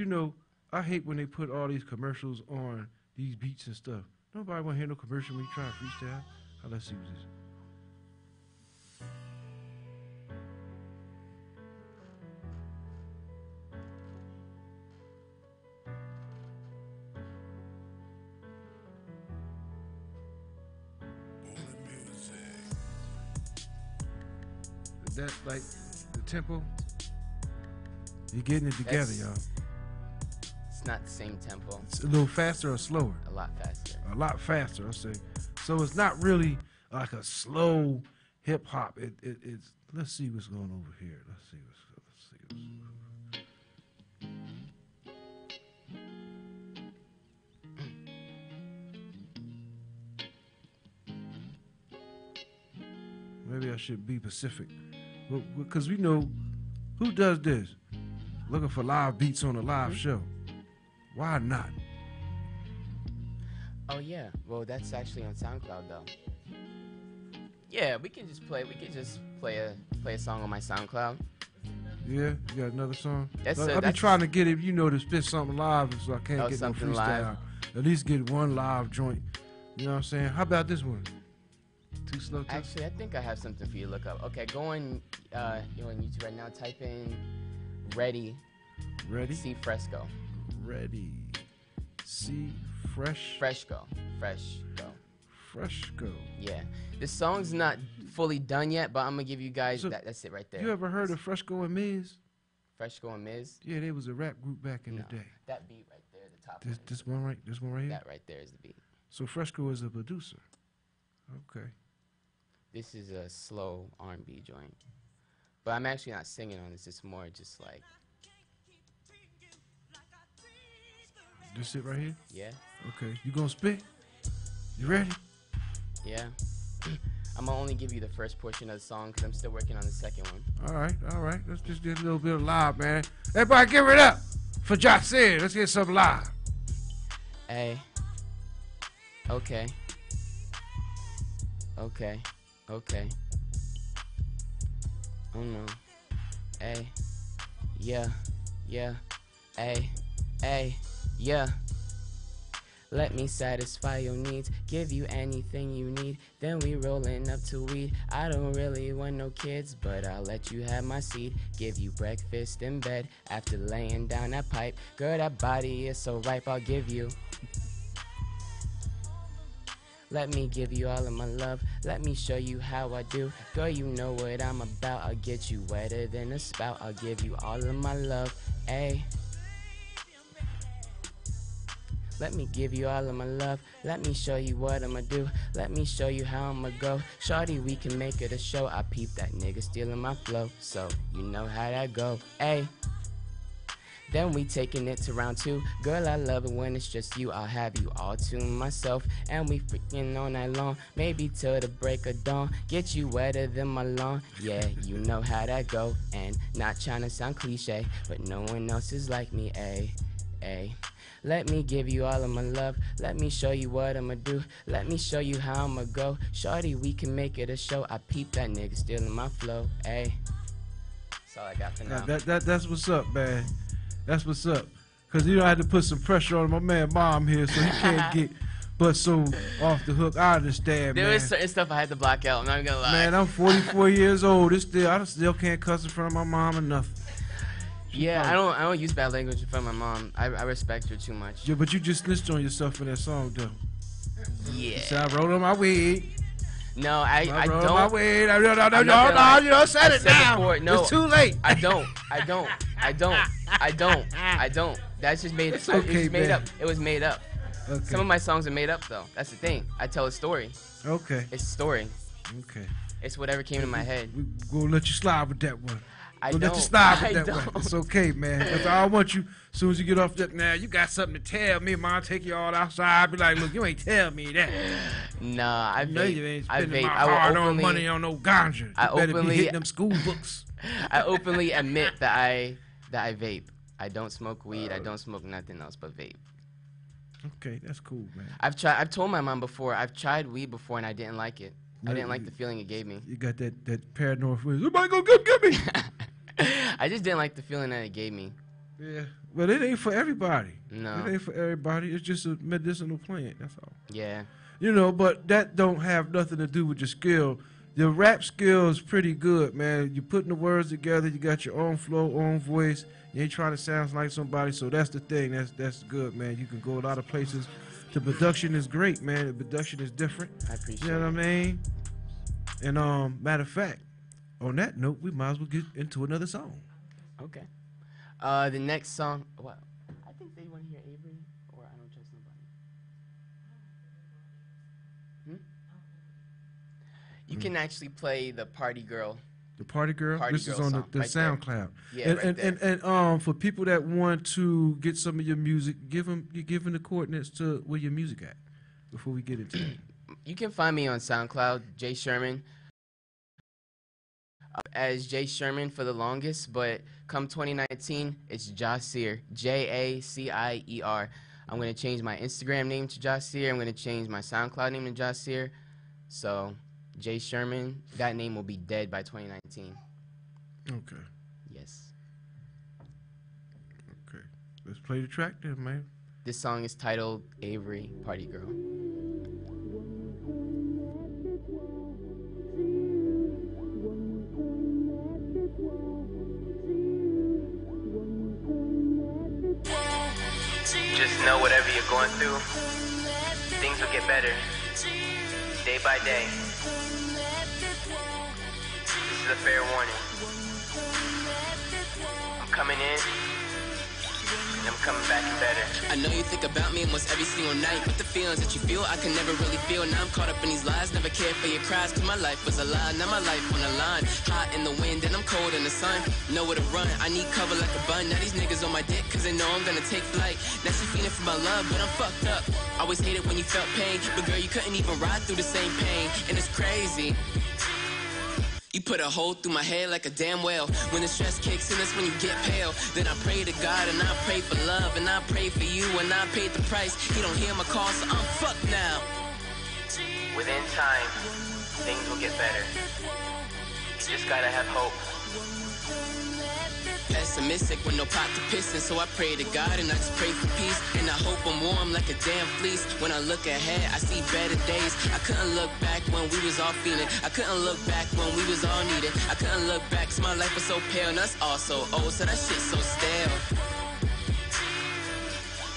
I hate when they put all these commercials on these beats and stuff. Nobody want to hear no commercial when you try to freestyle. Let's see what this is. That like the tempo? You're getting it together, y'all. It's not the same tempo. It's a little faster or slower? A lot faster. A lot faster, I'll say. So it's not really like a slow hip hop. It's. Let's see what's going over here. Let's see what's. Maybe I should be Pacific. Because we know who does this. Looking for live beats on a live show. Why not? Oh yeah. Well, that's actually on SoundCloud though. Yeah, we can just play. We can just play a song on my SoundCloud. Yeah, you got another song. I've been trying to get it, to spit something live, so I can't get no freestyle. Live. At least get one live joint. You know what I'm saying? How about this one? Too slow. Too? Actually, I think I have something for you to look up. Okay, go on. You're on YouTube right now. Type in "Ready." Ready. See Fresco. Ready. See Fresh. Fresco. Yeah. This song's not fully done yet, but I'm gonna give you guys that's it right there. You ever heard of Fresco and Miz? Fresco and Miz? Yeah, they was a rap group back in the day. That beat right there, the top This one right here? That right there is the beat. So Fresco is a producer. Okay. This is a slow R&B joint. But I'm actually not singing on this. It's more just like... This it right here? Yeah. Okay. You gonna spit? You ready? Yeah. I'm gonna only give you the first portion of the song because I'm still working on the second one. All right. Let's just get a little bit of live, man. Everybody give it up for Jocelyn. Let's get some live. Ay. Okay. Okay. Okay. Oh no. Ay. Yeah. Yeah. Ay. Ay. Yeah. Let me satisfy your needs, give you anything you need. Then we rollin' up to weed. I don't really want no kids, but I'll let you have my seed. Give you breakfast in bed after laying down that pipe. Girl, that body is so ripe, I'll give you. Let me give you all of my love. Let me show you how I do. Girl, you know what I'm about. I'll get you wetter than a spout. I'll give you all of my love. Ayy. Let me give you all of my love. Let me show you what I'ma do. Let me show you how I'ma go. Shawty, we can make it a show. I peep that nigga stealing my flow, so you know how that go. Ayy. Then we taking it to round 2. Girl, I love it when it's just you. I'll have you all to myself, and we freaking all night long. Maybe till the break of dawn. Get you wetter than my lawn. Yeah, you know how that go. And not trying to sound cliche, but no one else is like me. Ayy, ayy. Let me give you all of my love. Let me show you what I'ma do. Let me show you how I'ma go. Shawty, we can make it a show. I peep that nigga stealing my flow. Ayy. That's all I got for now. That's what's up, man. That's what's up. Cause you know I had to put some pressure on my man Mom here, so he can't get but so off the hook. I understand, man. There was certain stuff I had to block out. I'm not gonna lie. Man, I'm 44 years old. I still can't cuss in front of my mom enough. Yeah, I don't use bad language in front of my mom. I respect her too much. Yeah, but you just snitched on yourself in that song, though. Yeah. So I wrote on my weed. No, I wrote don't. on my weed. No, you don't said it now. Before, no, it's too late. I don't. That's just made. It's okay, it was made man. up. It was made up. Okay. Some of my songs are made up though. That's the thing. I tell a story. Okay. It's a story. Okay. It's whatever came to my head. We gonna let you slide with that one. I We'll don't. let you slide with I that don't. one. It's okay, man. That's all I want you. As soon as you get off that, now you got something to tell me. Mom, take you all outside. Be like, look, you ain't tell me that. Nah, I know vape. you ain't I spending vape. my I will hard-earned openly. money on no ganja. I You better be openly- hitting them school books. I openly admit that I vape. I don't smoke weed. I don't smoke nothing else but vape. Okay, that's cool, man. I've told my mom before. I've tried weed before and I didn't like it. I Yeah, didn't like the feeling it gave me. You got that paranoid feeling. Somebody gonna get me. I just didn't like the feeling that it gave me. Yeah, but it ain't for everybody. No. It ain't for everybody. It's just a medicinal plant. That's all. Yeah. You know, but that don't have nothing to do with your skill. Your rap skill is pretty good, man. You putting the words together. You got your own flow, own voice. You ain't trying to sound like somebody. So that's the thing. That's good, man. You can go a lot of places. The production is great, man. The production is different. I appreciate You know it. what I mean? And matter of fact, on that note, we might as well get into another song. Okay. The next song. What? I think they want to hear Avery, or I don't trust nobody. You can actually play the Party Girl. The Party Girl. Party This Girl is on song, the right there. SoundCloud. Yeah, and, right and, there. and for people that want to get some of your music, you give them the coordinates to where your music at before we get into it. You can find me on SoundCloud, Jay Sherman, as Jay Sherman for the longest, but come 2019, it's Jahseer, Jaccier. I'm going to change my Instagram name to Jahseer. I'm going to change my SoundCloud name to Jahseer. So, Jay Sherman, that name will be dead by 2019. Okay. Yes. Okay. Let's play the track then, man. This song is titled Avery, Party Girl. Just know whatever you're going through, things will get better, day by day. This is a fair warning. I'm coming in, and I'm coming back better. I know you think about me almost every single night, but the feelings that you feel, I can never really feel. Now I'm caught up in these lies, never cared for your cries, cause my life was a lie. Now my life on the line, hot in the wind and I'm cold in the sun. Nowhere to run, I need cover like a bun. Now these niggas on my dick, cause they know I'm gonna take flight. Now she feeling for my love, but I'm fucked up. Always hated when you felt pain, but girl, you couldn't even ride through the same pain. And it's crazy. You put a hole through my head like a damn well. When the stress kicks in, that's when you get pale. Then I pray to God and I pray for love. And I pray for you and I paid the price. He don't hear my call, so I'm fucked now. Within time, things will get better. You just gotta have hope. Pessimistic with no pot to piss in, so I pray to God and I just pray for peace. And I hope I'm warm like a damn fleece. When I look ahead, I see better days. I couldn't look back when we was all feeling. I couldn't look back when we was all needed. I couldn't look back cause my life was so pale and us all so old, so that shit so stale.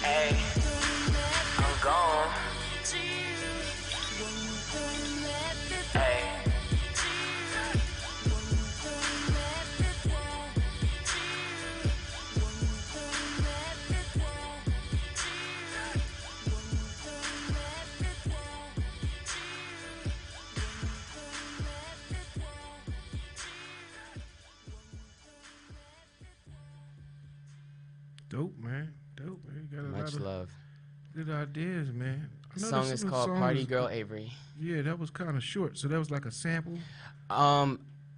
Hey, I'm gone. Hey. Dope, man. Dope, man. You got a Much lot of love. good ideas, man. The song is called Party Girl Avery. Yeah, that was kind of short. So that was like a sample.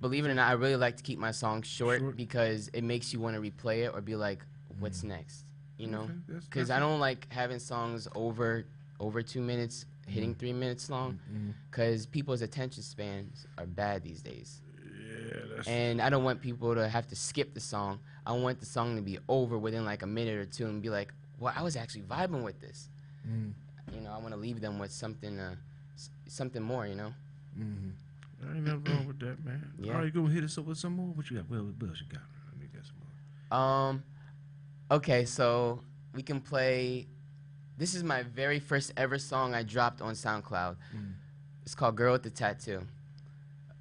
Believe it or not, I really like to keep my songs short, Short. because it makes you want to replay it or be like, what's next? You know? Okay, that's- Because that's I don't like having songs over 2 minutes, hitting 3 minutes long, because people's attention spans are bad these days. Yeah, that's And I don't want people to have to skip the song. I want the song to be over within like a minute or two and be like, well, I was actually vibing with this. You know, I want to leave them with something, something more, you know? There ain't nothing wrong with that, man. Yeah. All right, you gonna hit us up with some more? What you got? What else you got? Let me get some more. Okay, so we can play. This is my very first ever song I dropped on SoundCloud. It's called "Girl with the Tattoo."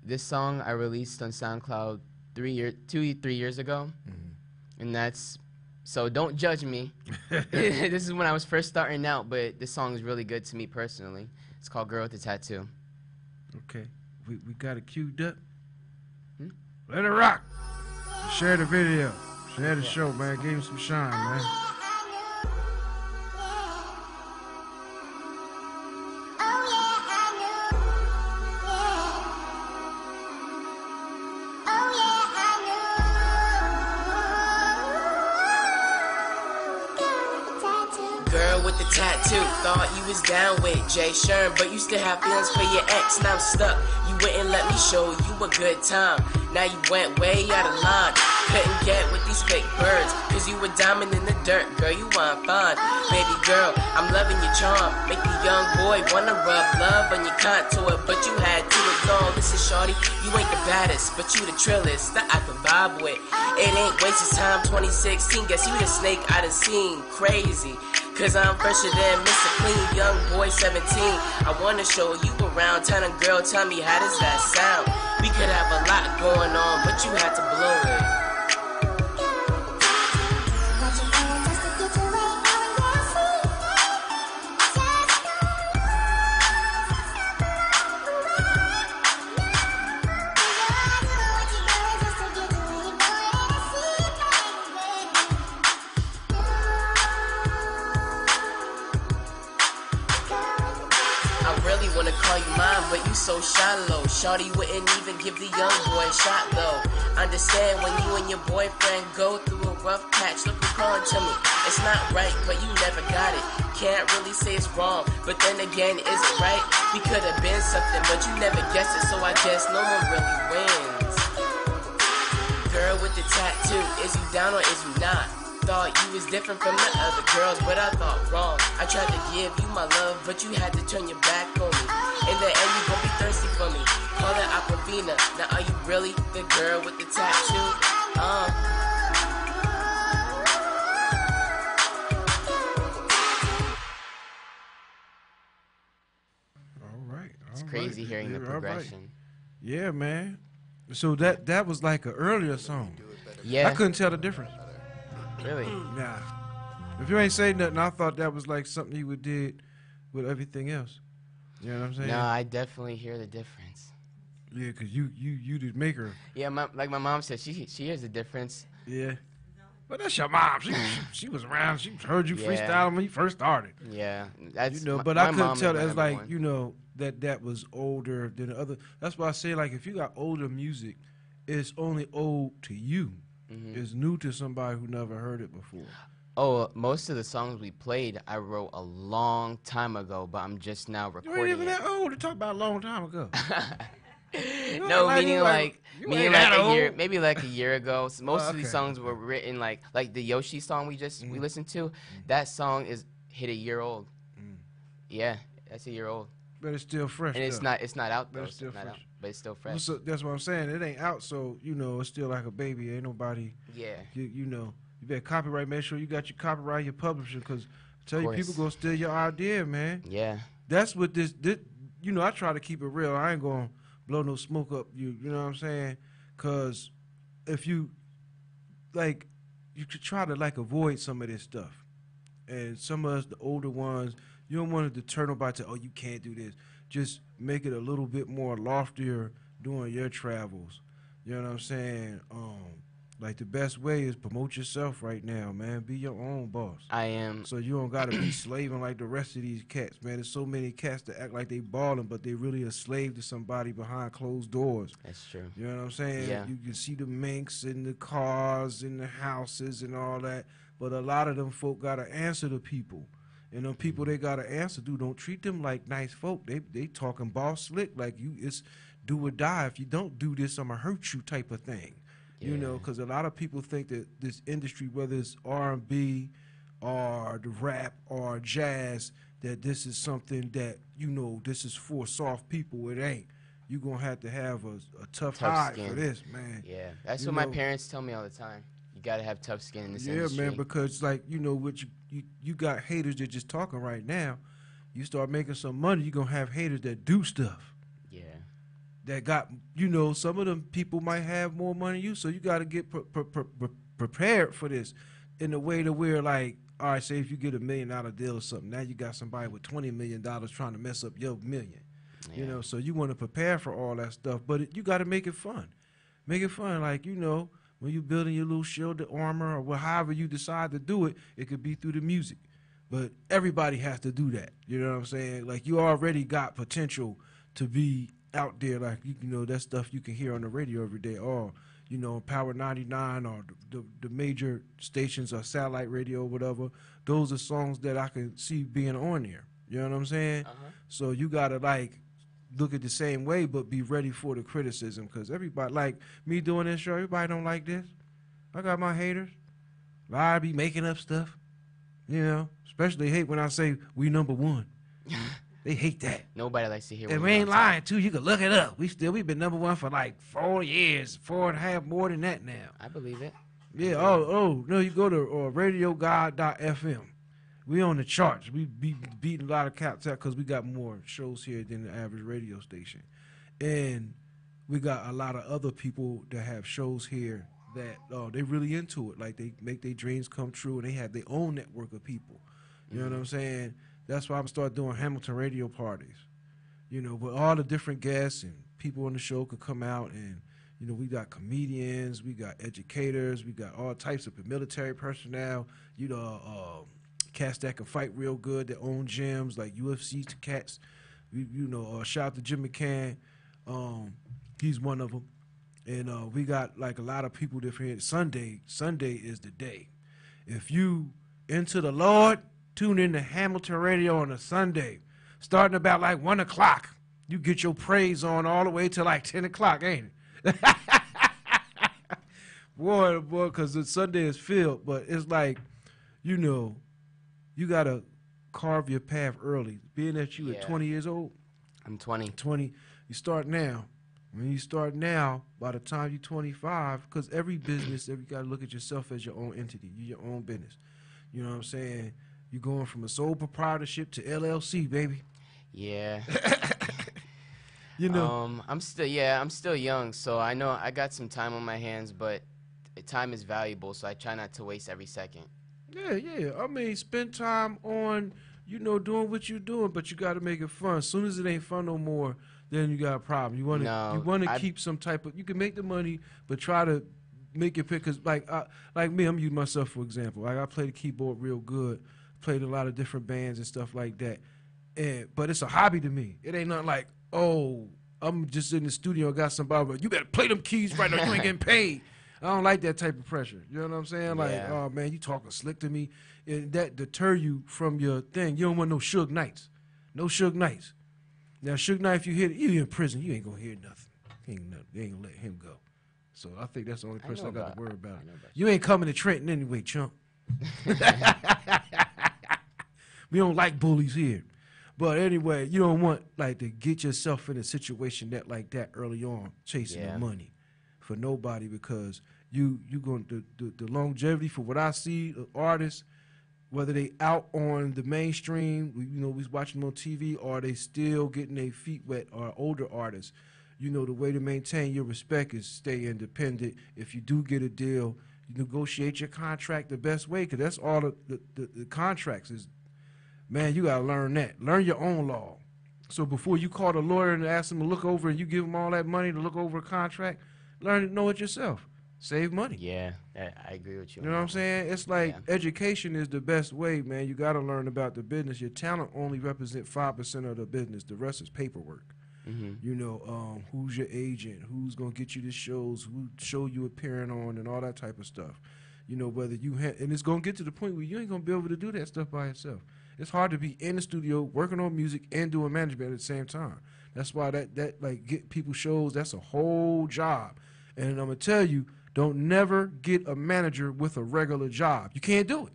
This song I released on SoundCloud 3 years ago, and that's. So don't judge me. This is when I was first starting out, but this song is really good to me personally. It's called "Girl with the Tattoo." Okay, we got it queued up. Let it rock. Share the video. Share the show, man. Give him some shine, man. Girl with the tattoo, thought you was down with Jay Sherm, but you still have feelings for your ex, now I'm stuck. You wouldn't let me show you a good time. Now you went way out of line. Couldn't get with these fake birds, cause you were diamond in the dirt. Girl, you want fine. Baby girl, I'm loving your charm. Make the young boy wanna rub love on your contour, but you had to ignore. Listen, shorty, you ain't the baddest, but you the trillest that I can vibe with. It ain't wasted time, 2016, guess you the snake I done seen. Crazy. Cause I'm fresher than Mr. Clean, young boy 17. I wanna show you around town, and girl, tell me how does that sound? We could have a lot going on, but you had to blow it. Wanna call you mine, but you so shallow. Shawty wouldn't even give the young boy a shot though. Understand when you and your boyfriend go through a rough patch. Look who's calling to me. It's not right, but you never got it. Can't really say it's wrong, but then again, is it right? We could have been something, but you never guessed it, so I guess no one really wins. Girl with the tattoo, is you down or is you not? Thought you was different from the other girls, but I thought wrong. I tried to give you my love, but you had to turn your back on me. In the end, you gon' be thirsty for me. Call it Aquafina. Now are you really the girl with the tattoo? All right. It's crazy hearing the progression. Yeah, man. So that was like an earlier song. Yeah. I couldn't tell the difference. Really? Nah. If you ain't say nothing, I thought that was like something you would did with everything else. You know what I'm saying? No, I definitely hear the difference. Yeah, cause you the maker. Yeah, like my mom said, she hears the difference. Yeah. But that's your mom. She was around. She heard you Yeah. freestyling when you first started. Yeah, that's You know, my, but my I couldn't mom is tell my that. It's number like, one. you know, that was older than the other. That's why I say, like, if you got older music, it's only old to you. Mm-hmm. It's new to somebody who never heard it before. Oh, most of the songs we played, I wrote a long time ago, but I'm just now You ain't recording even it. that old to talk about a long time ago. No, like- meaning you like, you meaning ain't like that a year, old. maybe like a year ago. So most of these Okay, songs were written like the Yoshi song we listened to. That song is hit a year old. Yeah, that's a year old, But it's still fresh. and it's though. not out But though. it's still It's not out, fresh. but it's still Well, fresh. so that's what I'm saying. It ain't out, so you know it's still like a baby. Ain't nobody. Yeah, You know, you better copyright. Make sure you got your copyright, your publishing, because tell you course. people gonna steal your idea, man. yeah, That's what this. You know, I try to keep it real. I ain't gonna blow no smoke up you. You know what I'm saying? Because if you like, you could try to like avoid some of this stuff, and some of us, the older ones, you don't want to deter nobody to, oh, you can't do this. Just make it a little bit more loftier during your travels. You know what I'm saying? Like the best way is promote yourself right now, man. Be your own boss. I am. So you don't gotta be slaving like the rest of these cats, man. There's so many cats that act like they balling, but they really a slave to somebody behind closed doors. That's true. You know what I'm saying? Yeah. You can see the minks and the cars and the houses and all that, but a lot of them folk gotta answer to people. And them people they gotta answer to, don't treat them like nice folk. They talking boss slick like you. It's do or die. If you don't do this, I'ma hurt you type of thing. You know, Yeah. because a lot of people think that this industry, whether it's R&B or the rap or jazz, that this is something that, you know, this is for soft people. It ain't. You're going to have a tough hide for skin. this, man. Yeah, that's You what my know- parents tell me all the time. You gotta have tough skin in this Yeah, industry. man, because, like, you know, what you got haters that just talking right now. You start making some money, you're going to have haters that do stuff. Yeah, That got, you know, some of them people might have more money than you, so you got to get prepared for this in a way to where, like, all right, say if you get $1 million deal or something, now you got somebody with $20 million trying to mess up your million. You Yeah. know, so you want to prepare for all that stuff, but you got to make it fun. Make it fun, like, you know, when you building your little shielded armor or however you decide to do it, it could be through the music. But everybody has to do that. You know what I'm saying? Like, you already got potential to be out there, like, you know, that stuff you can hear on the radio every day, or, you know, Power 99 or the major stations or satellite radio or whatever. Those are songs that I can see being on there. You know what I'm saying? So you got to, like, look at the same way, but be ready for the criticism, because everybody, like me doing this show, everybody don't like this. I got my haters. I be making up stuff, you know. Especially hate when I say we number one. They hate that. nobody likes to hear. And what we ain't we're gonna lying too. You can look it up. We've been number one for like 4 years, 4.5 more than that now. say. I believe it. Yeah. Oh no. You go to RadioGod.fm. We on the charts. We be beating a lot of cats out because we got more shows here than the average radio station, and we got a lot of other people that have shows here that they really into it. Like they make their dreams come true, and they have their own network of people. You know what I'm saying? That's why I'm gonna start doing Hamilton radio parties. You know, but all the different guests and people on the show could come out, and you know, we got comedians, we got educators, we got all types of military personnel. You know, cats that can fight real good, that own gyms like UFC cats. You know, shout out to Jim McCann. He's one of them. And we got like a lot of people different. Sunday is the day. If you into the Lord, tune in to Hamilton Radio on a Sunday, starting about like 1 o'clock. You get your praise on all the way to like 10 o'clock, ain't it? boy, because the Sunday is filled, but it's like, you know, you got to carve your path early. Being that you at Yeah. 20 years old, I'm 20. 20, you start now. When you start now, by the time you're 25, because every business, you got to look at yourself as your own entity. You're your own business. You know what I'm saying? You're going from a sole proprietorship to LLC, baby. Yeah. You know, I'm still young, so I know I got some time on my hands, but time is valuable, so I try not to waste every second. yeah. I mean, spend time on, you know, doing what you're doing, but you got to make it fun. As soon as it ain't fun no more, then you got a problem. You want to No, keep some type of, you can make the money, but try to make your pick. Cause like me, I'm using myself for example. Like I play the keyboard real good, played a lot of different bands and stuff like that. But it's a hobby to me. It ain't nothing like, oh, I'm just in the studio, got somebody, but you better play them keys right now. You ain't getting paid. I don't like that type of pressure. You know what I'm saying? Like, Yeah. oh man, you talking slick to me, and that deter you from your thing. You don't want no Suge Knights. No Suge Knights. Now Suge Knight, if you hit it, you in prison, you ain't gonna hear nothing. They ain't gonna let him go. So I think that's the only person I got to worry about. You ain't coming to Trenton anyway, chump. We don't like bullies here. But anyway, you don't want like to get yourself in a situation like that early on, chasing the money for nobody, because you going the longevity for what I see of artists, whether they out on the mainstream, we was watching them on TV, or they still getting their feet wet, or older artists. The way to maintain your respect is stay independent. If you do get a deal, you negotiate your contract the best way, because that's all the contracts is. Man, you got to learn that. Learn your own law. So before you call the lawyer and ask him to look over and you give him all that money to look over a contract, learn to know it yourself. Save money. Yeah, I agree with you. You know what I'm saying? It's like education is the best way, man. You got to learn about the business. Your talent only represents 5% of the business. The rest is paperwork. Mm-hmm. Who's your agent? Who's going to get you the shows? Who show you appearing on and all that type of stuff. Whether you and it's going to get to the point where you ain't going to be able to do that stuff by yourself. It's hard to be in the studio working on music and doing management at the same time. That's why that like get people shows, that's a whole job. And I'm gonna tell you, don't never get a manager with a regular job. You can't do it.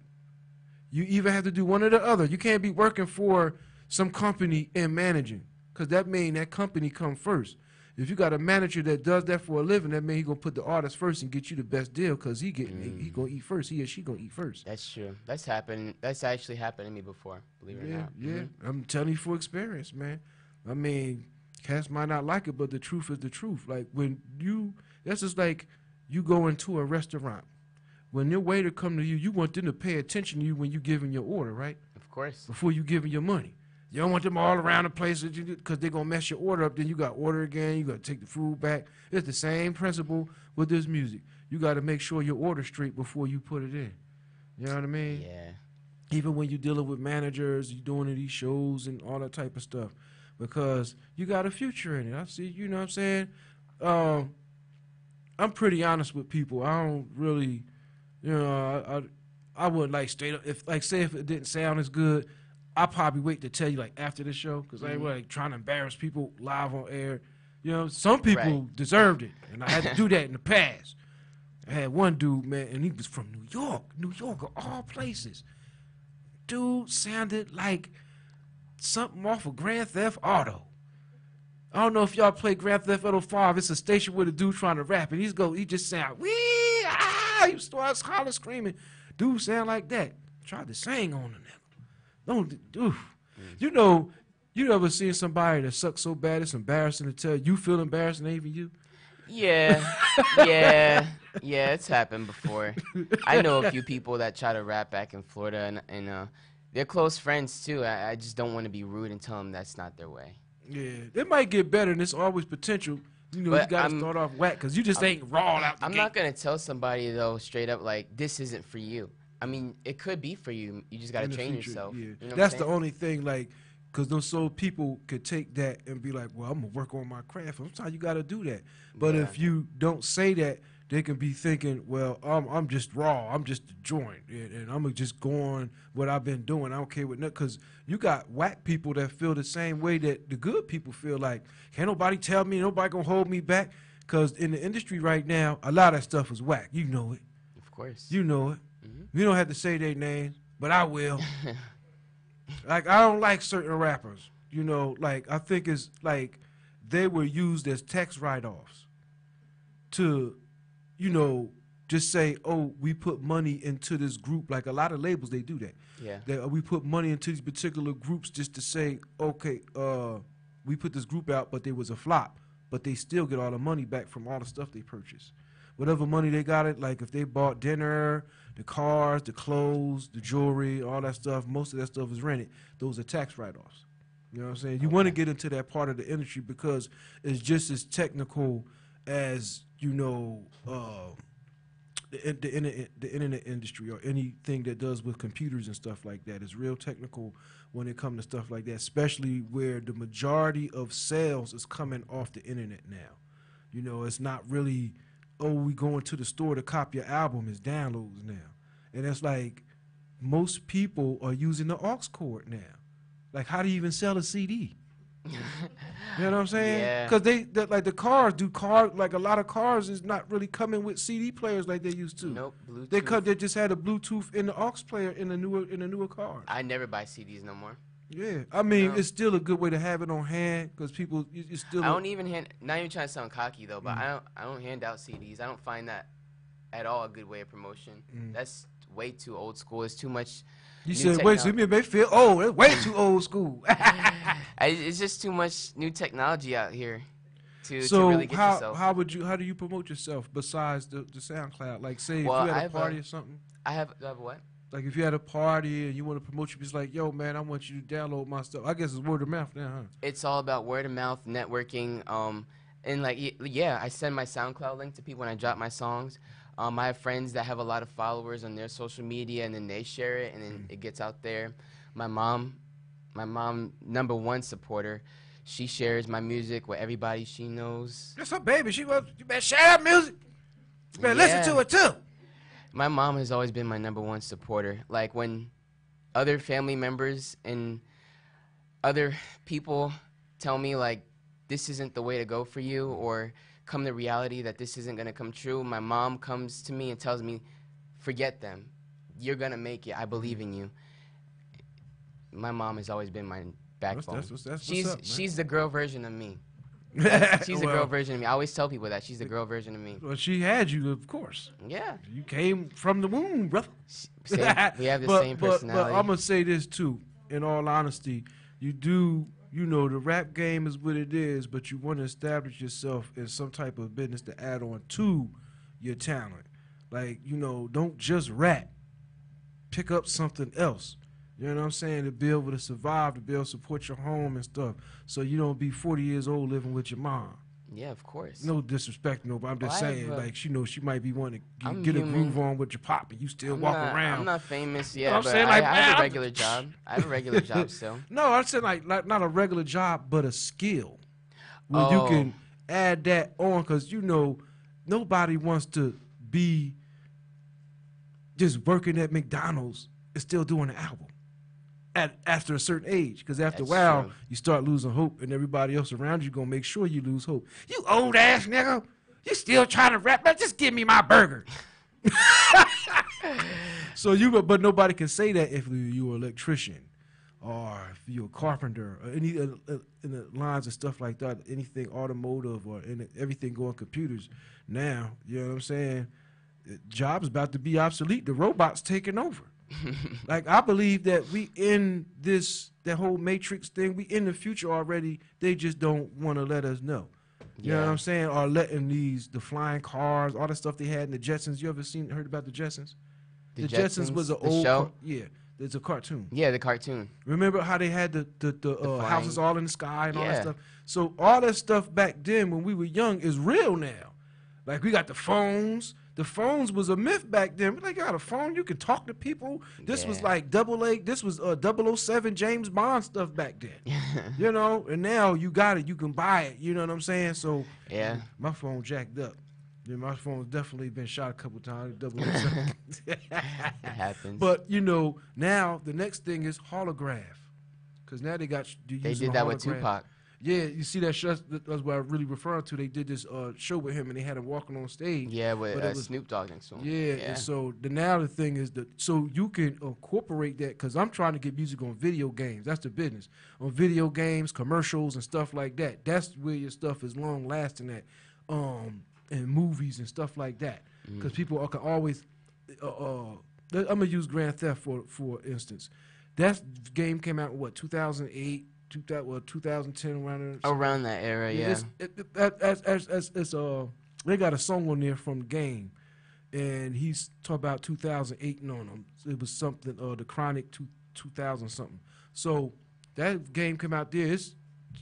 You either have to do one or the other. You can't be working for some company and managing, because that means that company come first. If you got a manager that does that for a living, that means he gonna put the artist first and get you the best deal, because he gonna eat first. He or she gonna eat first. That's true. That's happened. That's actually happened to me before. Believe it or not. Yeah, Mm-hmm. I'm telling you for experience, man. I mean, cats might not like it, but the truth is the truth. Like that's just like you go into a restaurant. When your waiter come to you, you want them to pay attention to you when you giving your order, right? Of course. Before you giving your money. You don't want them all around the place because they're going to mess your order up. Then you got to order again. You got to take the food back. It's the same principle with this music. You got to make sure your order straight before you put it in. You know what I mean? Yeah. Even when you're dealing with managers, you're doing these shows and all that type of stuff, because you got a future in it. I see, you know what I'm saying? I'm pretty honest with people. I don't really, I wouldn't like straight up, if it didn't sound as good, I'll probably wait to tell you like after the show, because I ain't like trying to embarrass people live on air. Some people deserved it, and I had to do that in the past. I had one dude, man, and he was from New York of all places. Dude sounded like something off of Grand Theft Auto. I don't know if y'all play Grand Theft Auto 5. It's a station with a dude trying to rap, and he just sound, wee, ah, he starts hollering, screaming. Dude sound like that. Tried to sing on the nigga. You ever seen somebody that sucks so bad it's embarrassing to tell you feel embarrassed and even you? Yeah, it's happened before. I know a few people that try to rap back in Florida, and they're close friends too. I just don't want to be rude and tell them that's not their way. Yeah, it might get better, and there's always potential. You got to start off whack, because you just ain't raw out the I'm gate. not going to tell somebody, though, straight up, like, this isn't for you. I mean, it could be for you. You just got to train yourself. Yeah. You know That's the only thing, like, because those people could take that and be like, well, I'm going to work on my craft. Sometimes you got to do that. But if you don't say that, they can be thinking, well, I'm just raw. I'm just a joint. And I'm going to just go on what I've been doing. I don't care what, because you got whack people that feel the same way that the good people feel like, can't nobody tell me, nobody going to hold me back. Because in the industry right now, a lot of that stuff is whack. You know it. Of course. You know it. You don't have to say their names, but I will. Like, I don't like certain rappers. Like, I think it's like they were used as tax write-offs to, just say, oh, we put money into this group. Like, a lot of labels, they do that. Yeah. We put money into these particular groups just to say, okay, we put this group out, but they was a flop. But they still get all the money back from all the stuff they purchased. Whatever money they got it, like if they bought dinner, the cars, the clothes, the jewelry, all that stuff, most of that stuff is rented. Those are tax write-offs. You know what I'm saying? You want to get into that part of the industry because it's just as technical as, the internet industry or anything that does with computers and stuff like that is real technical when it comes to stuff like that, especially where the majority of sales is coming off the internet now. You know, it's not really, oh, we going to the store to copy your album. It's downloads now. And it's like most people are using the aux cord now. Like, how do you even sell a CD? You know what I'm saying? Yeah. Because like the cars like a lot of cars is not really coming with CD players like they used to. Nope, Bluetooth. They just had a Bluetooth in the aux player in the newer car. I never buy CDs no more. Yeah, I mean No. it's still a good way to have it on hand because people it's still. I don't even not even trying to sound cocky though, but I don't hand out CDs. I don't find that at all a good way of promotion. That's way too old school. It's too much. You new said, wait, so you may feel old. It's way too old school. It's just too much new technology out here to So really get yourself. how do you promote yourself besides the SoundCloud? Like say Well, if you I had a have party or something. I have what? Like if you had a party and you want to promote, you just like, yo man, I want you to download my stuff. I guess it's word of mouth now, huh? It's all about word of mouth, networking, and like yeah, I send my SoundCloud link to people when I drop my songs. I have friends that have a lot of followers on their social media, and then they share it, and then it gets out there. My mom, #1 supporter, she shares my music with everybody she knows. That's her baby. You better share that music. You better listen to it too. My mom has always been my #1 supporter. Like when other family members and other people tell me like this isn't the way to go for you, or come to reality that this isn't going to come true, my mom comes to me and tells me, forget them. You're going to make it. I believe in you. My mom has always been my backbone. That's what's up, man. She's the girl version of me. She's the girl version of me. I always tell people that. She's the girl version of me. Well, she had you, of course. Yeah. You came from the womb, brother. We have the same personality. But I'm going to say this, too. In all honesty, you know, the rap game is what it is, but you want to establish yourself in some type of business to add on to your talent. Like, you know, don't just rap. Pick up something else. You know what I'm saying? To be able to survive, to be able to support your home and stuff. So you don't be 40 years old living with your mom. Yeah, of course. No disrespect, no, but I'm just saying, like, she knows she might be wanting to get human. a groove on with your pop, and you still walk around. I'm not famous yet, You know what I'm but saying? I Like, have man, a regular job. I have a regular job still. No, I'm saying like not a regular job, but a skill where you can add that on, because you know nobody wants to be just working at McDonald's and still doing an album after a certain age, because after a That's while true. you start losing hope, and everybody else around you gonna make sure you lose hope. You old ass nigga, you still trying to rap? Man, just give me my burger. So but nobody can say that if you're an electrician or if you're a carpenter or any in the lines of stuff like that, anything automotive or everything going computers. Now, you know what I'm saying? Jobs about to be obsolete. The robots taking over. Like, I believe that we in that whole Matrix thing, we in the future already. They just don't want to let us know. You know what I'm saying? Or letting the flying cars, all the stuff they had in the Jetsons. You ever heard about the Jetsons? The Jetsons was an old show? It's a cartoon. Yeah, the cartoon. Remember how they had the houses all in the sky and all that Yeah. stuff? So all that stuff back then when we were young is real now. Like, we got the phones. The phones was a myth back then. Like, you got a phone, you can talk to people. This was Yeah. like this was 007 James Bond stuff back then. You know, and now you got it, you can buy it. You know what I'm saying? So Yeah. my phone jacked up. Yeah, my phone's definitely been shot a couple times. 007. It happens. But you know, now the next thing is holograph, because now they got they did that with Tupac. Yeah, you see that show? That's what I really referring to. They did this show with him, and they had him walking on stage. Yeah, with But it was- Snoop Dogg next to him. Yeah, and so now the thing is so you can incorporate that, because I'm trying to get music on video games. That's the business. On video games, commercials, and stuff like that. That's where your stuff is long lasting at, and movies and stuff like that. Because people can always. I'm gonna use Grand Theft for instance. That game came out in what, 2008, 2010, Around that era, yeah. They got a song on there from the game, and he's talking about 2008 and on them. It was something, the Chronic 2000 something. So that game came out there. It's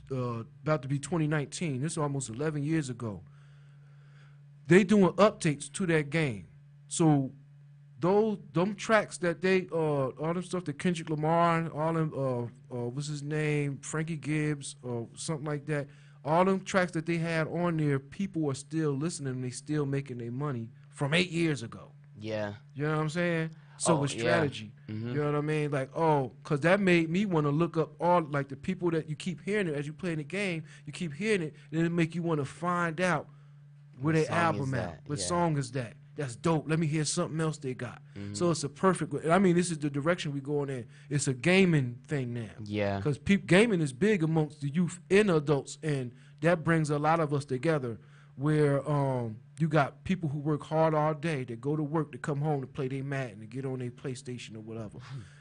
about to be 2019. This is almost 11 years ago. They doing updates to that game. So them tracks that they all them stuff that Kendrick Lamar and all them what's his name, Frankie Gibbs or something like that, all them tracks that they had on there, people are still listening and they still making their money from 8 years ago. Yeah. You know what I'm saying? So Oh, it's yeah. strategy. You know what I mean? Like, because that made me want to look up all, like, the people that you keep hearing it as you play the game, you keep hearing it, and it make you want to find out where What their song album is at. that? What Yeah. song is that? That's dope. Let me hear something else they got. So it's a perfect, I mean, this is the direction we going in. It's a gaming thing now. Yeah. Because gaming is big amongst the youth and adults, and that brings a lot of us together where you got people who work hard all day that go to work to come home to play their Madden and get on their PlayStation or whatever.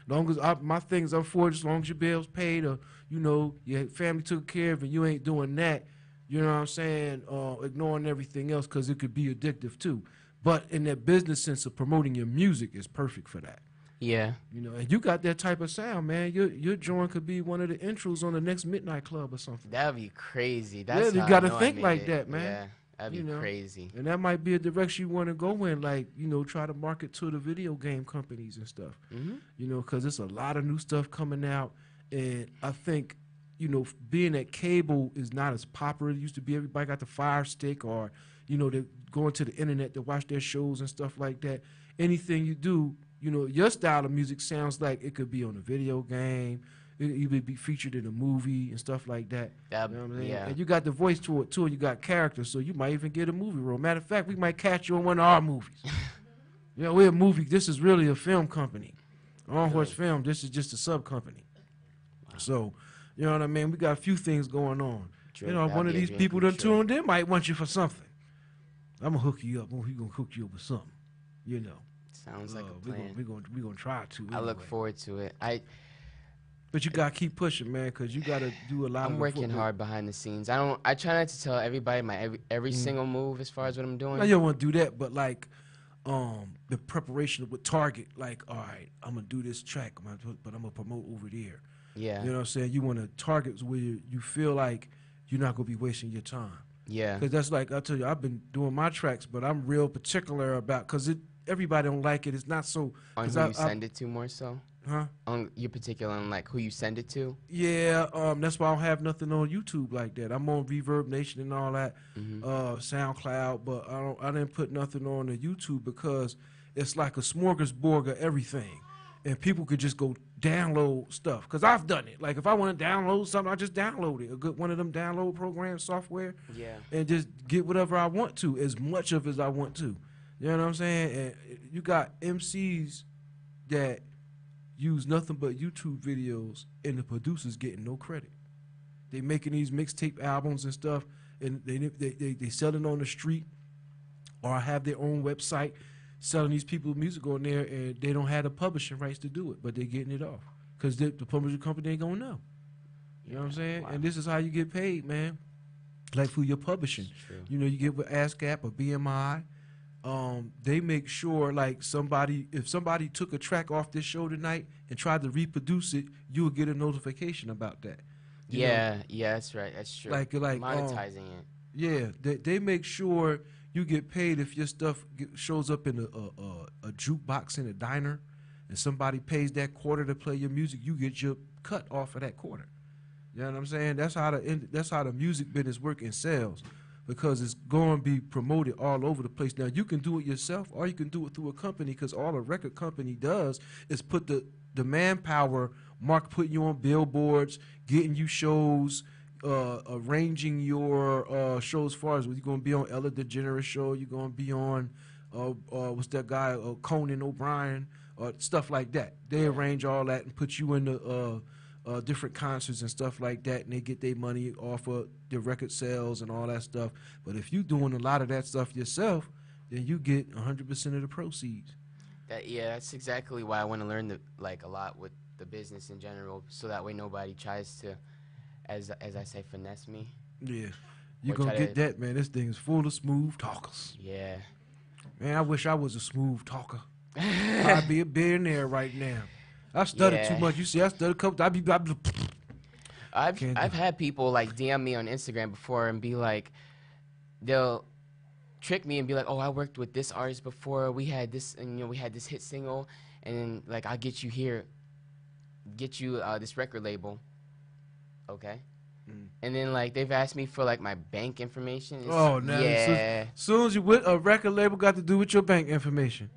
Long as my things are for, as long as your bills paid or, you know, your family took care of and you ain't doing that, you know what I'm saying, ignoring everything else because it could be addictive too. But in that business sense of promoting your music is perfect for that. Yeah. You know, and you got that type of sound, man. Your joint could be one of the intros on the next Midnight Club or something. That'd be crazy. That's you how I gotta know I think made like it. that, man. Yeah. That'd be You know? crazy. And that might be a direction you want to go in, like, you know, try to market to the video game companies and stuff. You know, because there's a lot of new stuff coming out. And I think, you know, being that cable is not as popular as it used to be. Everybody got the Fire Stick or, you know, they're going to the internet to watch their shows and stuff like that. Anything you do, you know, your style of music sounds like it could be on a video game. It could even be featured in a movie and stuff like that. You know what I'm saying? Yeah. And you got the voice to it, too, and you got character, so you might even get a movie role. Matter of fact, we might catch you in one of our movies. You know, we're a movie. This is really a film company. On Horse Film, this is just a sub-company. So, you know what I mean? We got a few things going on. Drake, you know, that'd one of be a these dream people come done true. tuned in might want you for something. I'm going to hook you up. We're going to hook you up with something, you know. Sounds like a We're plan. gonna try to. I look anyway. forward to it. But you gotta keep pushing, man, because you gotta do a lot of I'm the working footwork. hard behind the scenes. I try not to tell everybody my every single move as far as what I'm doing. Now, you don't want to do that, but like, the preparation with Target, like, all right, I'm gonna do this track, but I'm gonna promote over there. Yeah. You know what I'm saying? You want to target where you feel like you're not gonna be wasting your time. Yeah. Because that's like, I tell you, I've been doing my tracks, but I'm real particular about, because everybody don't like it. It's not so. On 'cause who you send it to more so? Huh? On you're particular on like who you send it to? Yeah, that's why I don't have nothing on YouTube like that. I'm on Reverb Nation and all that, SoundCloud, but I didn't put nothing on the YouTube because it's like a smorgasbord of everything, and people could just go download stuff. Cause I've done it. Like if I want to download something, I just download it. A good one of them download programs, software, Yeah. and just get whatever I want to, as much of as I want to. You know what I'm saying? And you got MCs that use nothing but YouTube videos, and the producers getting no credit. They making these mixtape albums and stuff, and they sell it on the street, or have their own website, selling these people music on there, and they don't have the publishing rights to do it, but they're getting it off because the publishing company ain't gonna know. You know what I'm saying? And this is how you get paid, man. Like for your publishing, True. you know, you get with ASCAP or BMI. They make sure, like, if somebody took a track off this show tonight and tried to reproduce it, you would get a notification about that. You know? Yeah, that's right. That's true. Like, monetizing it. Yeah, they make sure you get paid if your stuff shows up in a jukebox in a diner, and somebody pays that quarter to play your music. You get your cut off of that quarter. You know what I'm saying? That's how the music business work in sales, because it's going to be promoted all over the place. Now you can do it yourself, or you can do it through a company, because all a record company does is put the manpower, putting you on billboards, getting you shows, arranging your shows as far as you're going to be on Ellen DeGeneres show, you're going to be on what's that guy, Conan O'Brien, stuff like that. They arrange all that and put you in the different concerts and stuff like that, and they get their money off of their record sales and all that stuff. But if you're doing a lot of that stuff yourself, then you get 100% of the proceeds. That's exactly why I want to learn a lot with the business in general, so that way nobody tries to, as I say, finesse me. Yeah. You're Or going try to get to- that, man. This thing is full of smooth talkers. Yeah. Man, I wish I was a smooth talker. I'd be a billionaire right now. I stuttered too Yeah. much. You see, I stuttered a couple. I'd be I've had people like DM me on Instagram before and be like, they'll trick me and be like, oh, I worked with this artist before. We had this, and we had this hit single, and then like I'll get you here, get you this record label. Okay. And then like they've asked me for like my bank information. Yeah. Soon as you with a record label got to do with your bank information.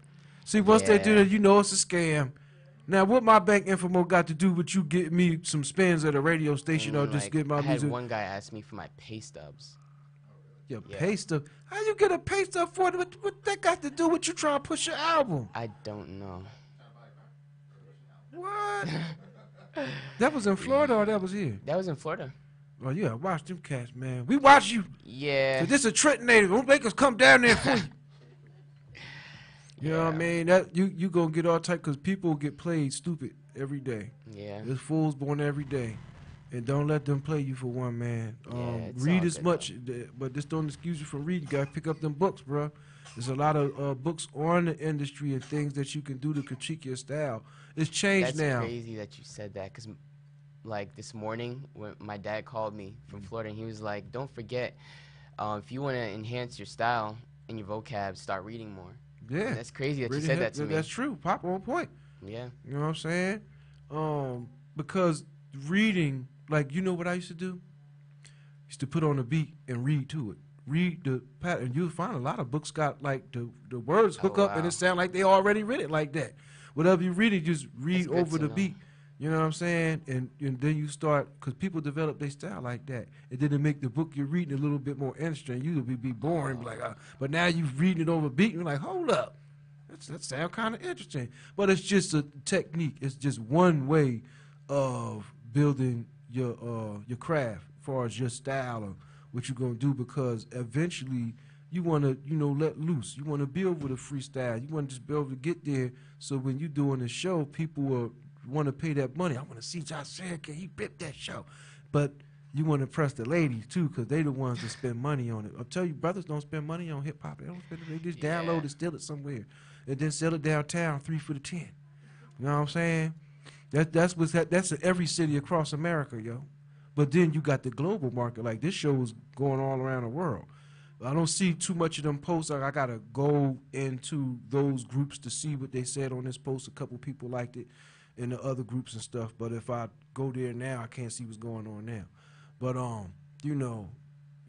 See, once they do that, you know it's a scam. Now, what my bank info got to do with you getting me some spins at a radio station or just get my I music? had one guy ask me for my pay stubs. Your pay stub? How you get a pay stub for it? What that got to do with you trying to push your album? I don't know. What? That was in Florida or that was here? That was in Florida. Oh, yeah, watch them cats, man. We watch you. Yeah. So this is a Trenton native. Don't make us come down there for you. You know what I mean? That you gonna get all type because people get played stupid every day. Yeah. There's fools born every day, and don't let them play you for one, man. Read as much, but this don't excuse you from reading. You gotta pick up them books, bro. There's a lot of books on the industry and things that you can do to critique your style. It's changed now. That's crazy that you said that because, like this morning when my dad called me from Florida, and he was like, "Don't forget, if you want to enhance your style and your vocab, start reading more." Yeah, and that's crazy that you said that to me. That's true. Pop on point. Yeah, you know what I'm saying? Because reading, like, you know what I used to do? Used to put on a beat and read to it. Read the pattern. You'll find a lot of books got like the words hook up and it sound like they already read it like that. Whatever you read it, just read over the beat. You know what I'm saying? And then you start, because people develop their style like that. And then it make the book you're reading a little bit more interesting. You would be boring, like, but now you're reading it over beat, and you're like, hold up. That sound kind of interesting. But it's just a technique. It's just one way of building your craft as far as your style or what you're going to do, because eventually you want to, let loose. You want to build with a freestyle. You want to just be able to get there so when you're doing a show, people will want to pay that money. I want to see Josh Can he rip that show. But you want to impress the ladies too, because they the ones that spend money on it. I'll tell you, brothers don't spend money on hip hop. They don't spend it. They just download it, steal it somewhere, and then sell it downtown 3 for the 10. You know what I'm saying? That's in every city across America, yo. But then you got the global market. Like this show is going all around the world. I don't see too much of them posts. I gotta go into those groups to see what they said on this post. A couple people liked it in the other groups and stuff, but if I go there now, I can't see what's going on now. But you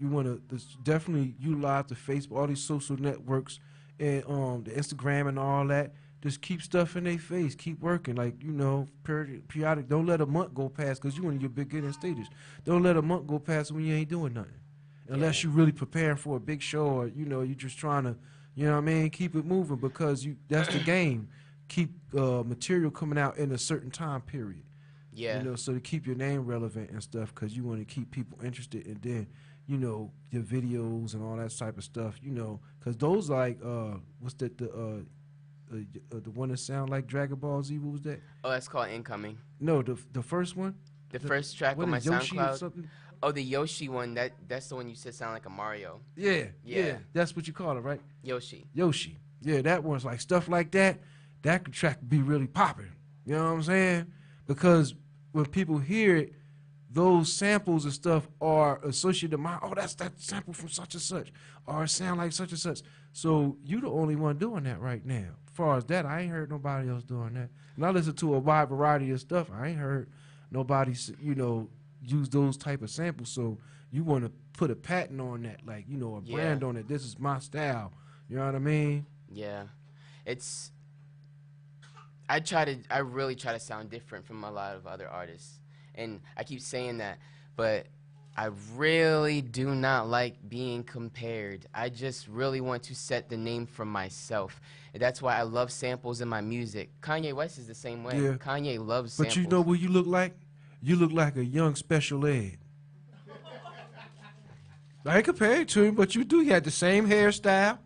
want to definitely utilize the Facebook, all these social networks, and the Instagram and all that. Just keep stuff in their face, keep working, like periodic. Don't let a month go past, because you in your beginning stages. Don't let a month go past when you ain't doing nothing, unless you're really preparing for a big show, or you're just trying to, keep it moving, because that's the game. Keep material coming out in a certain time period. Yeah. So to keep your name relevant and stuff, because you want to keep people interested, and then, your videos and all that type of stuff, because those like, what's that, the one that sound like Dragon Ball Z, what was that? Oh, that's called Incoming. No, the first one? The first track on my Yoshi SoundCloud. or something? Oh, the Yoshi one, that's the one you said sound like a Mario. Yeah. That's what you call it, right? Yoshi. Yeah, that one's like stuff like that. That track could be really popping. You know what I'm saying? Because when people hear it, those samples and stuff are associated to that's that sample from such and such, or it sound like such and such. So you the only one doing that right now. As far as that, I ain't heard nobody else doing that. And I listen to a wide variety of stuff. I ain't heard nobody, use those type of samples. So you want to put a patent on that, like, a brand on it. This is my style. You know what I mean? Yeah. I really try to sound different from a lot of other artists. And I keep saying that, but I really do not like being compared. I just really want to set the name for myself. And that's why I love samples in my music. Kanye West is the same way. Yeah. Kanye loves samples. But you know what you look like? You look like a young Special Ed. I ain't compared to him, but you do. You had the same hairstyle.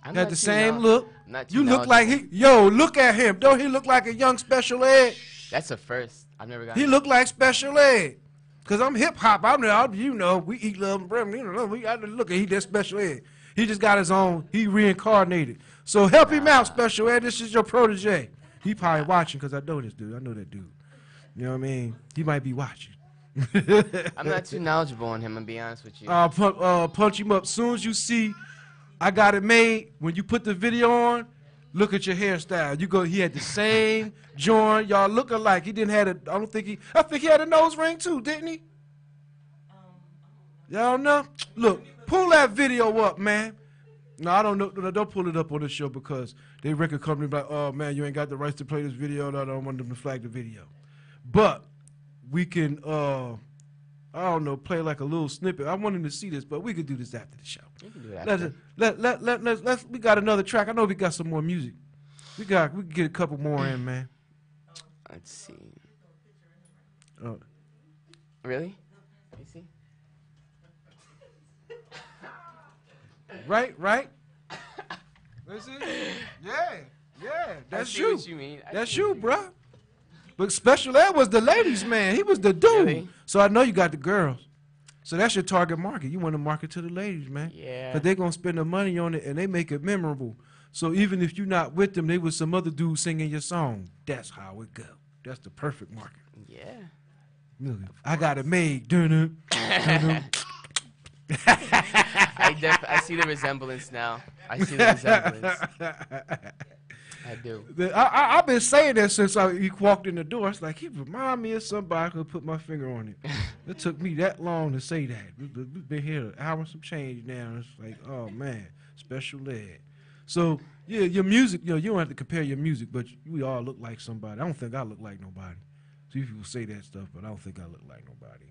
Had the same look. You look like look at him. Don't he look like a young Special Ed? That's a first. I've never got. He look like Special Ed. Cause I'm hip hop. We eat love and bread. Look at he that Special Ed. He just got his own. He reincarnated. So help him out, Special Ed. This is your protege. He probably watching, cause I know this dude. I know that dude. You know what I mean? He might be watching. I'm not too knowledgeable on him, to be honest with you. Punch him up. Soon as you see I Got It Made, when you put the video on, look at your hairstyle. You go, he had the same joint. Y'all look alike. He didn't have I think he had a nose ring too, didn't he? Y'all know? Look, pull that video up, man. No, I don't know. No, don't pull it up on the show because they record company be like, oh man, you ain't got the rights to play this video. No, I don't want them to flag the video. But we can, I don't know, play like a little snippet. I wanted to see this, but we could do this after the show. We can do it after. Let's. We got another track. I know we got some more music. We can get a couple more in, man. Let's see. Really? Let me see. Right. That's it. Yeah. That's I see you. what you mean. That's you, bruh. But Special Ed was the ladies' man. He was the dude. Really? So I know you got the girls. So that's your target market. You want to market to the ladies, man. Yeah. Because they're going to spend the money on it and they make it memorable. So even if you're not with them, they was some other dude singing your song. That's how it go. That's the perfect market. Yeah. Look, I Got It Made. Dun-dun. I see the resemblance now. I see the resemblance. I do. I've been saying that since he walked in the door. It's like, he remind me of somebody. I could put my finger on it. It took me that long to say that. We've been here an hour and some change now. It's like, oh, man, Special Ed. So, yeah, your music, you don't have to compare your music, but we all look like somebody. I don't think I look like nobody. See, people say that stuff, but I don't think I look like nobody.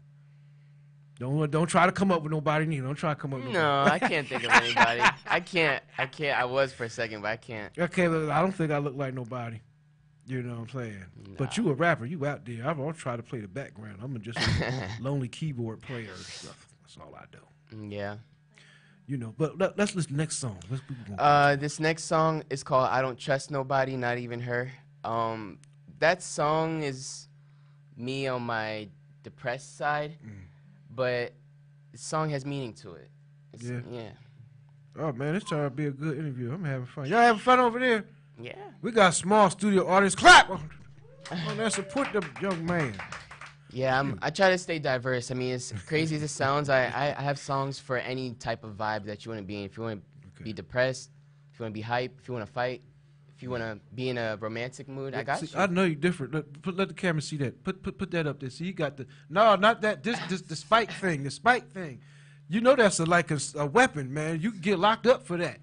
Don't try to come up with nobody. Don't try to come up with nobody. No, I can't think of anybody. I can't. I was for a second, but I can't. Okay, look, I don't think I look like nobody. You know what I'm saying? Nah. But you a rapper. You out there. I'll try to play the background. I'm just a lonely keyboard player and stuff. That's all I do. Yeah. But let's listen to the next song. This next song is called I Don't Trust Nobody, Not Even Her. That song is me on my depressed side. But the song has meaning to it. Yeah. Oh, man, it's trying to be a good interview. I'm having fun. Y'all having fun over there? Yeah. We got small studio audience. Clap! Support the young man. Yeah, I try to stay diverse. I mean, as crazy as it sounds, I have songs for any type of vibe that you want to be in. If you want to be depressed, if you want to be hype, if you want to fight, if you want to be in a romantic mood, I got you. I know you're different. Let the camera see that. Put that up there. See, you got not that. This the spike thing. The spike thing. You know that's like a weapon, man. You can get locked up for that.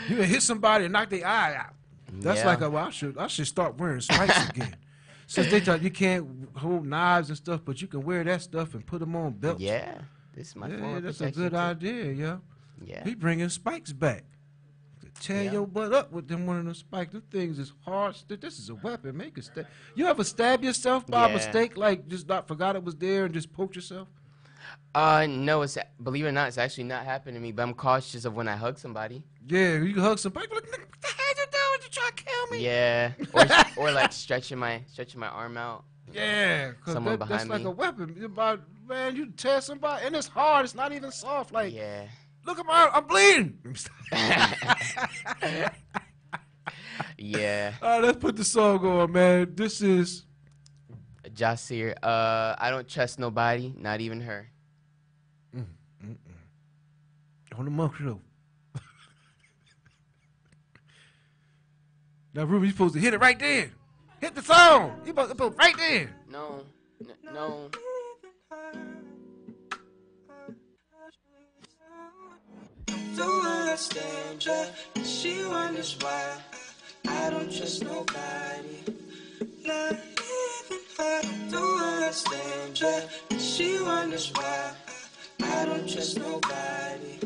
You can hit somebody and knock their eye out. That's like I should start wearing spikes again. Since they thought you can't hold knives and stuff, but you can wear that stuff and put them on belts. Yeah, this is my form of that's a protection good too. idea, yeah. Yeah. He bringing spikes back. Tear your butt up with them one of them spikes. Them things is hard. This is a weapon. Make a stab. You ever stab yourself by mistake, like just not forgot it was there and just poked yourself? No, believe it or not, it's actually not happened to me, but I'm cautious of when I hug somebody. Yeah, you can hug somebody. Like, what the hell you doing? You trying to kill me? Yeah, or like stretching my arm out. Yeah, someone that's behind like me. a weapon. Man, you tear somebody, and it's hard. It's not even soft. Like, yeah. Look at my, I'm bleeding. Yeah. All right, let's put the song on, man. This is Jasir. I don't trust nobody, not even her. On the monk show. Now, Ruby, you supposed to hit it right there. Hit the song. You supposed to put right there. No. No. Don't understand her. She wonders why I don't trust nobody. Not even her. Don't understand her. She wonders why I don't trust nobody.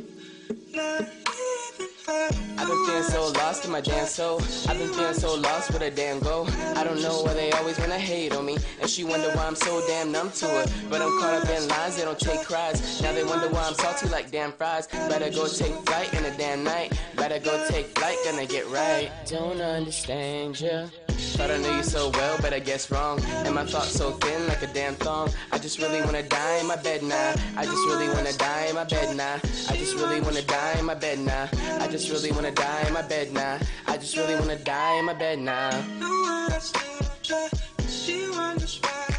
Not even her. I've been feeling so lost in my damn soul. I've been feeling so lost where the damn go. I don't know why they always wanna hate on me. And she wonder why I'm so damn numb to it. But I'm caught up in lines, they don't take cries. Now they wonder why I'm salty like damn fries. Better go take flight in the damn night. Better go take flight, gonna get right. Don't understand ya. Thought I knew you so well, but I guess wrong. And my thoughts so thin like a damn thong. I just really wanna die in my bed now. I just really wanna die in my bed now. I just really wanna die in my bed now. I just really wanna die in my bed now. I just really wanna die in my bed now. Don't understand her. She wonders why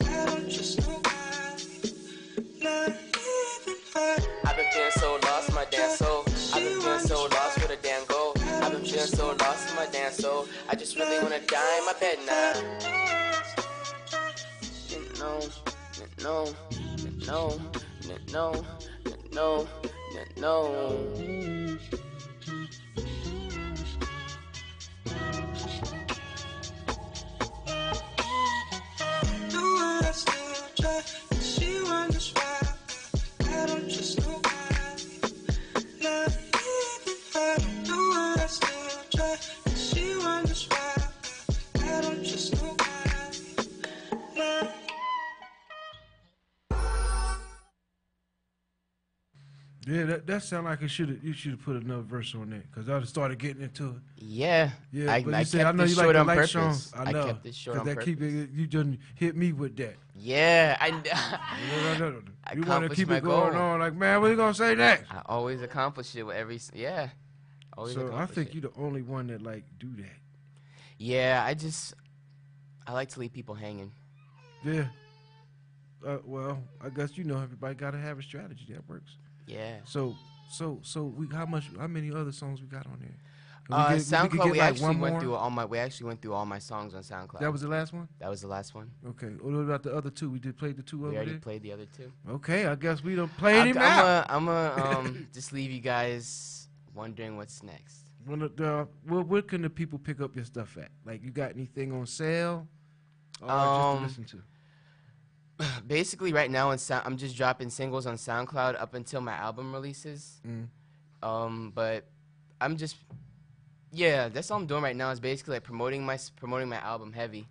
I don't trust nobody. Not even her. I've been feeling so lost, my damn soul. I've been feeling so so I just really wanna die in my bed now. No, no, no, no, no, no. Do I still try? She wonders why I don't trust nobody. Not even her. Do I still try? She wonders why I don't trust nobody. Nah. Yeah, that sound like you should have put another verse on that because I started getting into it. Yeah, Yeah, I but you kept say I know this you short like the on light purpose. songs. I know. kept this short on that purpose. keep it. You just hit me with that. Yeah, No. I You want to accomplished keep my it going goal. on. Like, man, what you gonna say next? I always accomplish it with every. Yeah, always So I accomplish think it. you're the only one that like do that. Yeah, I like to leave people hanging. Yeah. Well, I guess you know everybody got to have a strategy that works. Yeah. So how many other songs we got on there? SoundCloud. We actually one went more? through all my songs on SoundCloud. That was the last one. That was the last one. Okay. What about the other two? We did play the two We over already there. played the other two. Okay, I guess we done played him out. I'm gonna just leave you guys wondering what's next. Where can the people pick up your stuff at? Like, you got anything on sale? Or just to listen to? Basically, right now I'm just dropping singles on SoundCloud up until my album releases. But I'm just that's all I'm doing right now is basically like promoting my album heavy.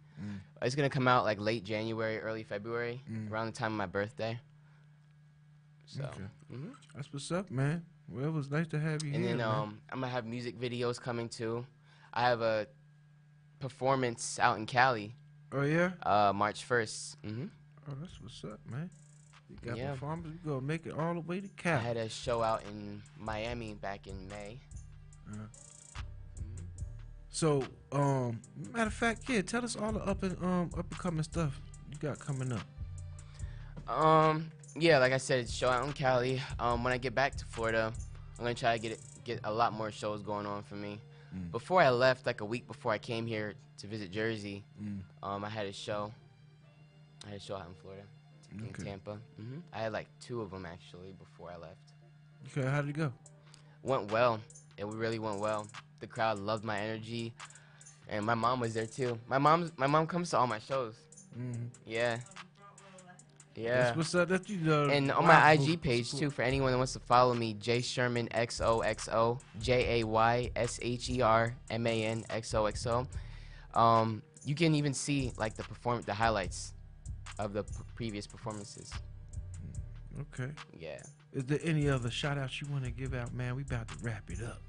It's gonna come out like late January, early February, around the time of my birthday. So, Okay. That's what's up, man. Well, it was nice to have you and here, then man. I'm gonna have music videos coming too. I have a performance out in Cali, Oh yeah. March 1st. Oh, that's what's up, man. You got Yeah. performers. You gonna make it all the way to I Cali. had a show out in Miami back in May. So, matter of fact, yeah, tell us all the up and coming stuff you got coming up. Yeah, like I said, show out in Cali. When I get back to Florida, I'm gonna try to get a lot more shows going on for me. Before I left, like a week before I came here to visit Jersey, I had a show. I had a show out in Florida, in Tampa. I had like 2 of them actually before I left. Okay, how did it go? Went well. It really went well. The crowd loved my energy, and my mom was there too. My mom comes to all my shows. Yeah. Yeah. That's what's up. That's And on my IG page too, for anyone that wants to follow me, Jay Sherman XOXO, JaySherman XOXO. You can even see like the highlights of the previous performances. Okay. Yeah. Is there any other shout outs you want to give out, man? We about to wrap it up,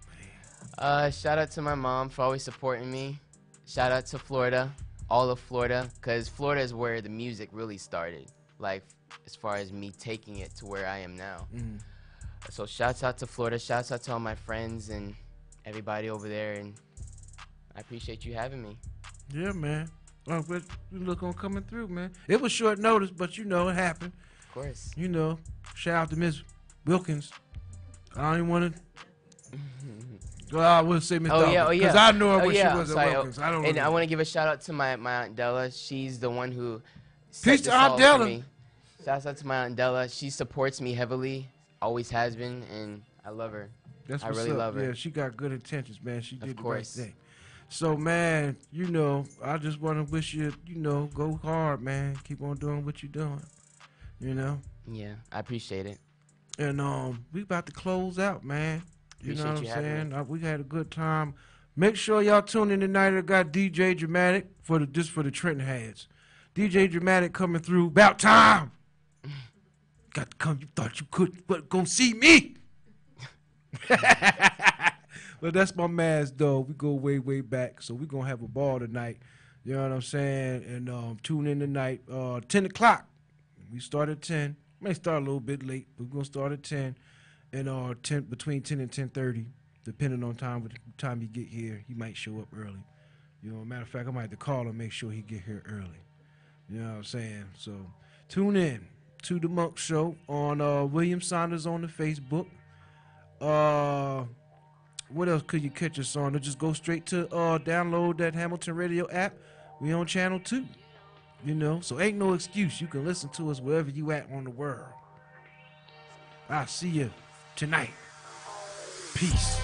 man. Shout out to my mom for always supporting me. Shout out to Florida, all of Florida, because Florida is where the music really started. Like, as far as me taking it to where I am now. So shouts out to Florida, shouts out to all my friends and everybody over there, and I appreciate you having me. Yeah, man. Well, but you look on coming through, man. It was short notice, but you know it happened. Of course. You know, shout out to Miss Wilkins. I don't even want to. Well, I would say Miss Dawkins, because I know her when she was at Wilkins. I don't. And I want to give a shout out to my Aunt Della. She's the one who. Peace to Aunt Della. Shouts out to my Aunt Della. She supports me heavily, always has been, and I love her. That's I what's really up. love her. Yeah, she got good intentions, man. She did Of the course. right thing. So, man, you know, I just want to wish you, you know, go hard, man. Keep on doing what you're doing. You know. Yeah, I appreciate it. And we about to close out, man. You know Appreciate what I'm you having saying? We had a good time. Make sure y'all tune in tonight. I got DJ Dramatic for the Trenton heads. DJ Dramatic coming through. About time. Got to come. You thought you could, but go see me. But that's my man's though. We go way, way back. So we gonna have a ball tonight. You know what I'm saying? And tune in tonight. 10 o'clock. We start at 10. May start a little bit late, but we're gonna start at 10. And between 10 and 10:30, depending on time you get here, he might show up early. You know, matter of fact, I might have to call him, make sure he get here early. You know what I'm saying? So tune in to the Monk Show on William Saunders on the Facebook. what else could you catch us on? Or just go straight to download that Hamilton Radio app. We on channel 2. You know, so ain't no excuse. You can listen to us wherever you at on the world. I'll see you tonight. Peace.